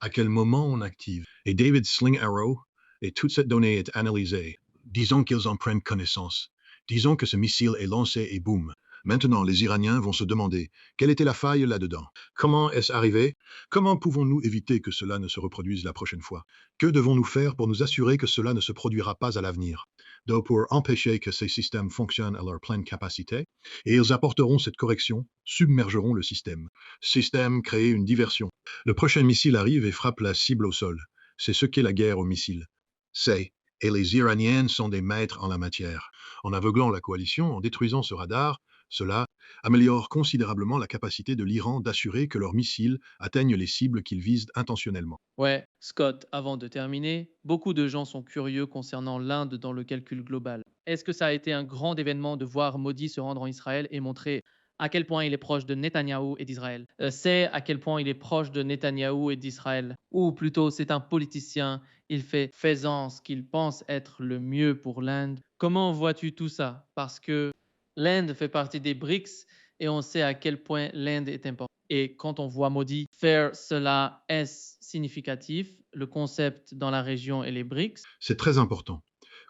À quel moment on active? Et David Sling Arrow, et toute cette donnée est analysée. Disons qu'ils en prennent connaissance. Disons que ce missile est lancé et boum. Maintenant, les Iraniens vont se demander quelle était la faille là-dedans. Comment est-ce arrivé? Comment pouvons-nous éviter que cela ne se reproduise la prochaine fois? Que devons-nous faire pour nous assurer que cela ne se produira pas à l'avenir? Donc, pour empêcher que ces systèmes fonctionnent à leur pleine capacité, et ils apporteront cette correction, submergeront le système. Système crée une diversion. Le prochain missile arrive et frappe la cible au sol. C'est ce qu'est la guerre aux missiles. Et les Iraniens sont des maîtres en la matière. En aveuglant la coalition, en détruisant ce radar, cela améliore considérablement la capacité de l'Iran d'assurer que leurs missiles atteignent les cibles qu'ils visent intentionnellement. Ouais, Scott, avant de terminer, beaucoup de gens sont curieux concernant l'Inde dans le calcul global. Est-ce que ça a été un grand événement de voir Modi se rendre en Israël et montrer à quel point il est proche de Netanyahou et d'Israël? C'est à quel point il est proche de Netanyahou et d'Israël. Ou plutôt, c'est un politicien, il fait faisant ce qu'il pense être le mieux pour l'Inde. Comment vois-tu tout ça? Parce que l'Inde fait partie des BRICS et on sait à quel point l'Inde est importante. Et quand on voit Modi faire cela, est-ce significatif, le concept dans la région et les BRICS? C'est très important.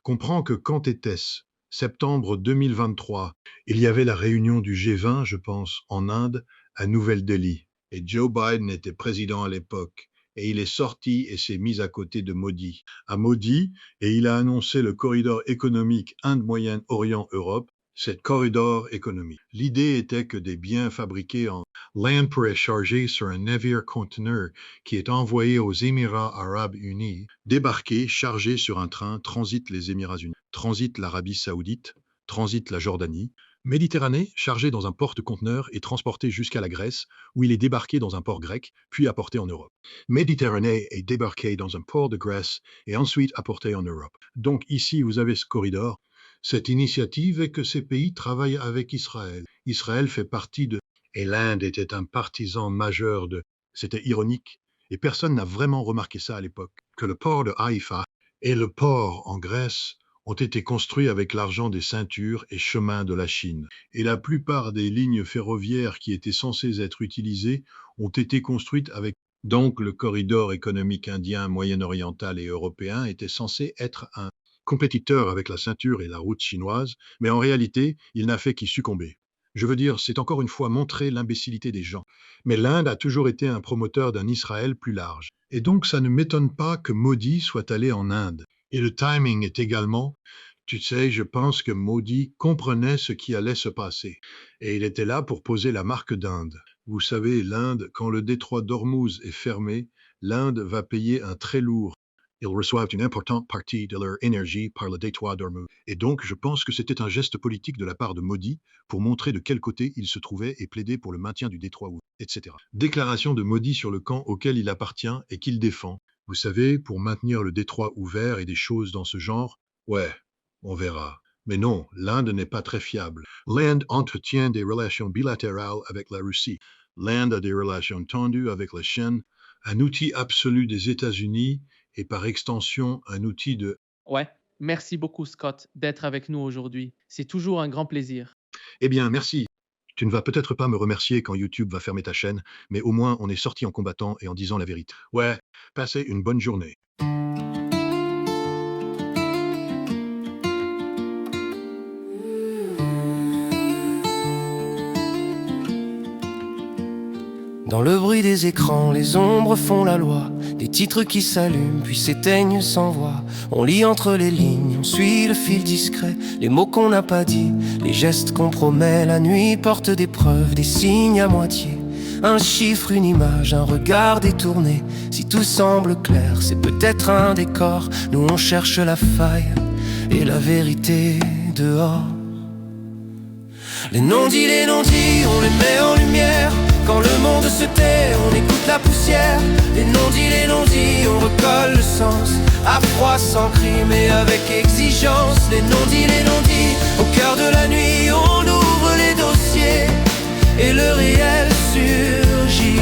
Comprends que quand était-ce? Septembre 2023, il y avait la réunion du G20, je pense, en Inde, à Nouvelle-Delhi. Et Joe Biden était président à l'époque. Et il est sorti et s'est mis à côté de Modi. À Modi, et il a annoncé le corridor économique Inde-Moyen-Orient-Europe, cette corridor économique. L'idée était que des biens fabriqués en l'Inde pourraient charger sur un navire conteneur qui est envoyé aux Émirats arabes unis, débarquer, chargé sur un train, transite les Émirats unis, transite l'Arabie saoudite, transite la Jordanie, Méditerranée, chargé dans un porte-conteneur et transporté jusqu'à la Grèce, où il est débarqué dans un port grec, puis apporté en Europe. Méditerranée est débarqué dans un port de Grèce et ensuite apporté en Europe. Donc ici, vous avez ce corridor. Cette initiative est que ces pays travaillent avec Israël. Israël fait partie de... Et l'Inde était un partisan majeur de... C'était ironique, et personne n'a vraiment remarqué ça à l'époque, que le port de Haïfa et le port en Grèce ont été construits avec l'argent des ceintures et chemins de la Chine. Et la plupart des lignes ferroviaires qui étaient censées être utilisées ont été construites avec... Donc le corridor économique indien, moyen-oriental et européen était censé être un compétiteur avec la ceinture et la route chinoise, mais en réalité, il n'a fait qu'y succomber. Je veux dire, c'est encore une fois montrer l'imbécilité des gens. Mais l'Inde a toujours été un promoteur d'un Israël plus large. Et donc, ça ne m'étonne pas que Modi soit allé en Inde. Et le timing est également... Tu sais, je pense que Modi comprenait ce qui allait se passer. Et il était là pour poser la marque d'Inde. Vous savez, l'Inde, quand le détroit d'Ormuz est fermé, l'Inde va payer un très lourd. Ils reçoivent une importante partie de leur énergie par le détroit d'Ormuz. Et donc, je pense que c'était un geste politique de la part de Modi pour montrer de quel côté il se trouvait et plaider pour le maintien du détroit ouvert, etc. Déclaration de Modi sur le camp auquel il appartient et qu'il défend. Vous savez, pour maintenir le détroit ouvert et des choses dans ce genre, ouais, on verra. Mais non, l'Inde n'est pas très fiable. L'Inde entretient des relations bilatérales avec la Russie. L'Inde a des relations tendues avec la Chine, un outil absolu des États-Unis et par extension un outil de... Ouais, merci beaucoup Scott d'être avec nous aujourd'hui. C'est toujours un grand plaisir. Eh bien, merci. Tu ne vas peut-être pas me remercier quand YouTube va fermer ta chaîne, mais au moins on est sorti en combattant et en disant la vérité. Ouais, passez une bonne journée. Dans le bruit des écrans, les ombres font la loi. Des titres qui s'allument puis s'éteignent sans voix. On lit entre les lignes, on suit le fil discret. Les mots qu'on n'a pas dit, les gestes qu'on promet. La nuit porte des preuves, des signes à moitié. Un chiffre, une image, un regard détourné. Si tout semble clair, c'est peut-être un décor. Nous on cherche la faille et la vérité dehors. Les non-dits, on les met en lumière. Quand le monde se tait, on écoute la poussière. Les non-dits, on recolle le sens. À froid, sans cri, mais avec exigence. Les non-dits, au cœur de la nuit, on ouvre les dossiers et le réel surgit.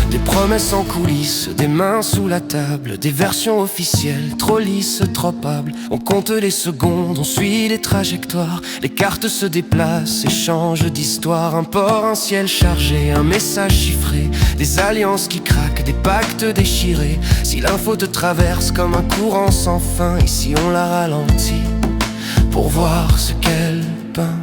Des promesses promesses en coulisses, des mains sous la table, des versions officielles, trop lisses, trop hables. On compte les secondes, on suit les trajectoires, les cartes se déplacent et changent d'histoire. Un port, un ciel chargé, un message chiffré, des alliances qui craquent, des pactes déchirés. Si l'info te traverse comme un courant sans fin, et si on la ralentit pour voir ce qu'elle peint.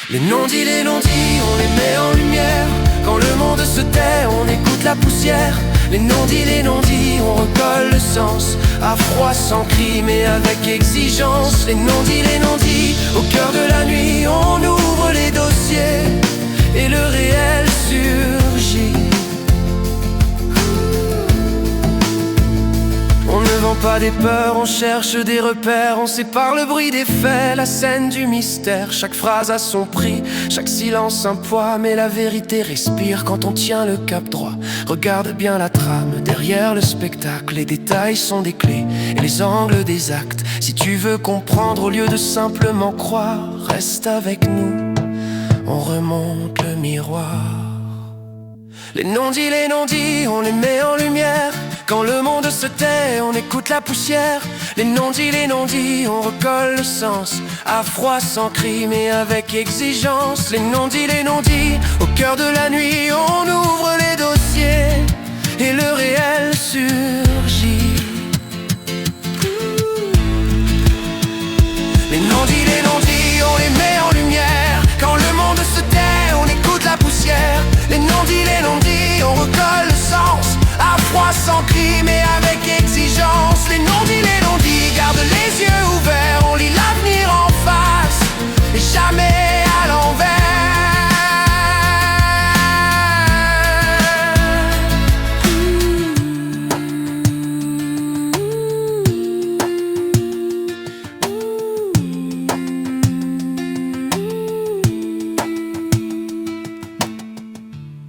Les non-dits, on les met en lumière. Quand le monde se tait, on écoute la poussière. Les non-dits, on recolle le sens. À froid, sans cri, mais avec exigence. Les non-dits, au cœur de la nuit, on ouvre les dossiers et le réel surgit. On ne vend pas des peurs, on cherche des repères. On sépare le bruit des faits, la scène du mystère. Chaque phrase a son prix, chaque silence un poids. Mais la vérité respire quand on tient le cap droit. Regarde bien la trame, derrière le spectacle. Les détails sont des clés et les angles des actes. Si tu veux comprendre au lieu de simplement croire, reste avec nous, on remonte le miroir. Les non-dits, on les met en lumière. Quand le monde se tait, on écoute la poussière. Les non-dits, on recolle le sens. À froid, sans cri, mais avec exigence. Les non-dits, au cœur de la nuit, on ouvre les dossiers et le réel surgit. Les non-dits, on les met en lumière. Quand le monde se tait, on écoute la poussière. Les non-dits, on recolle le sens. À froid, sans cri, mais avec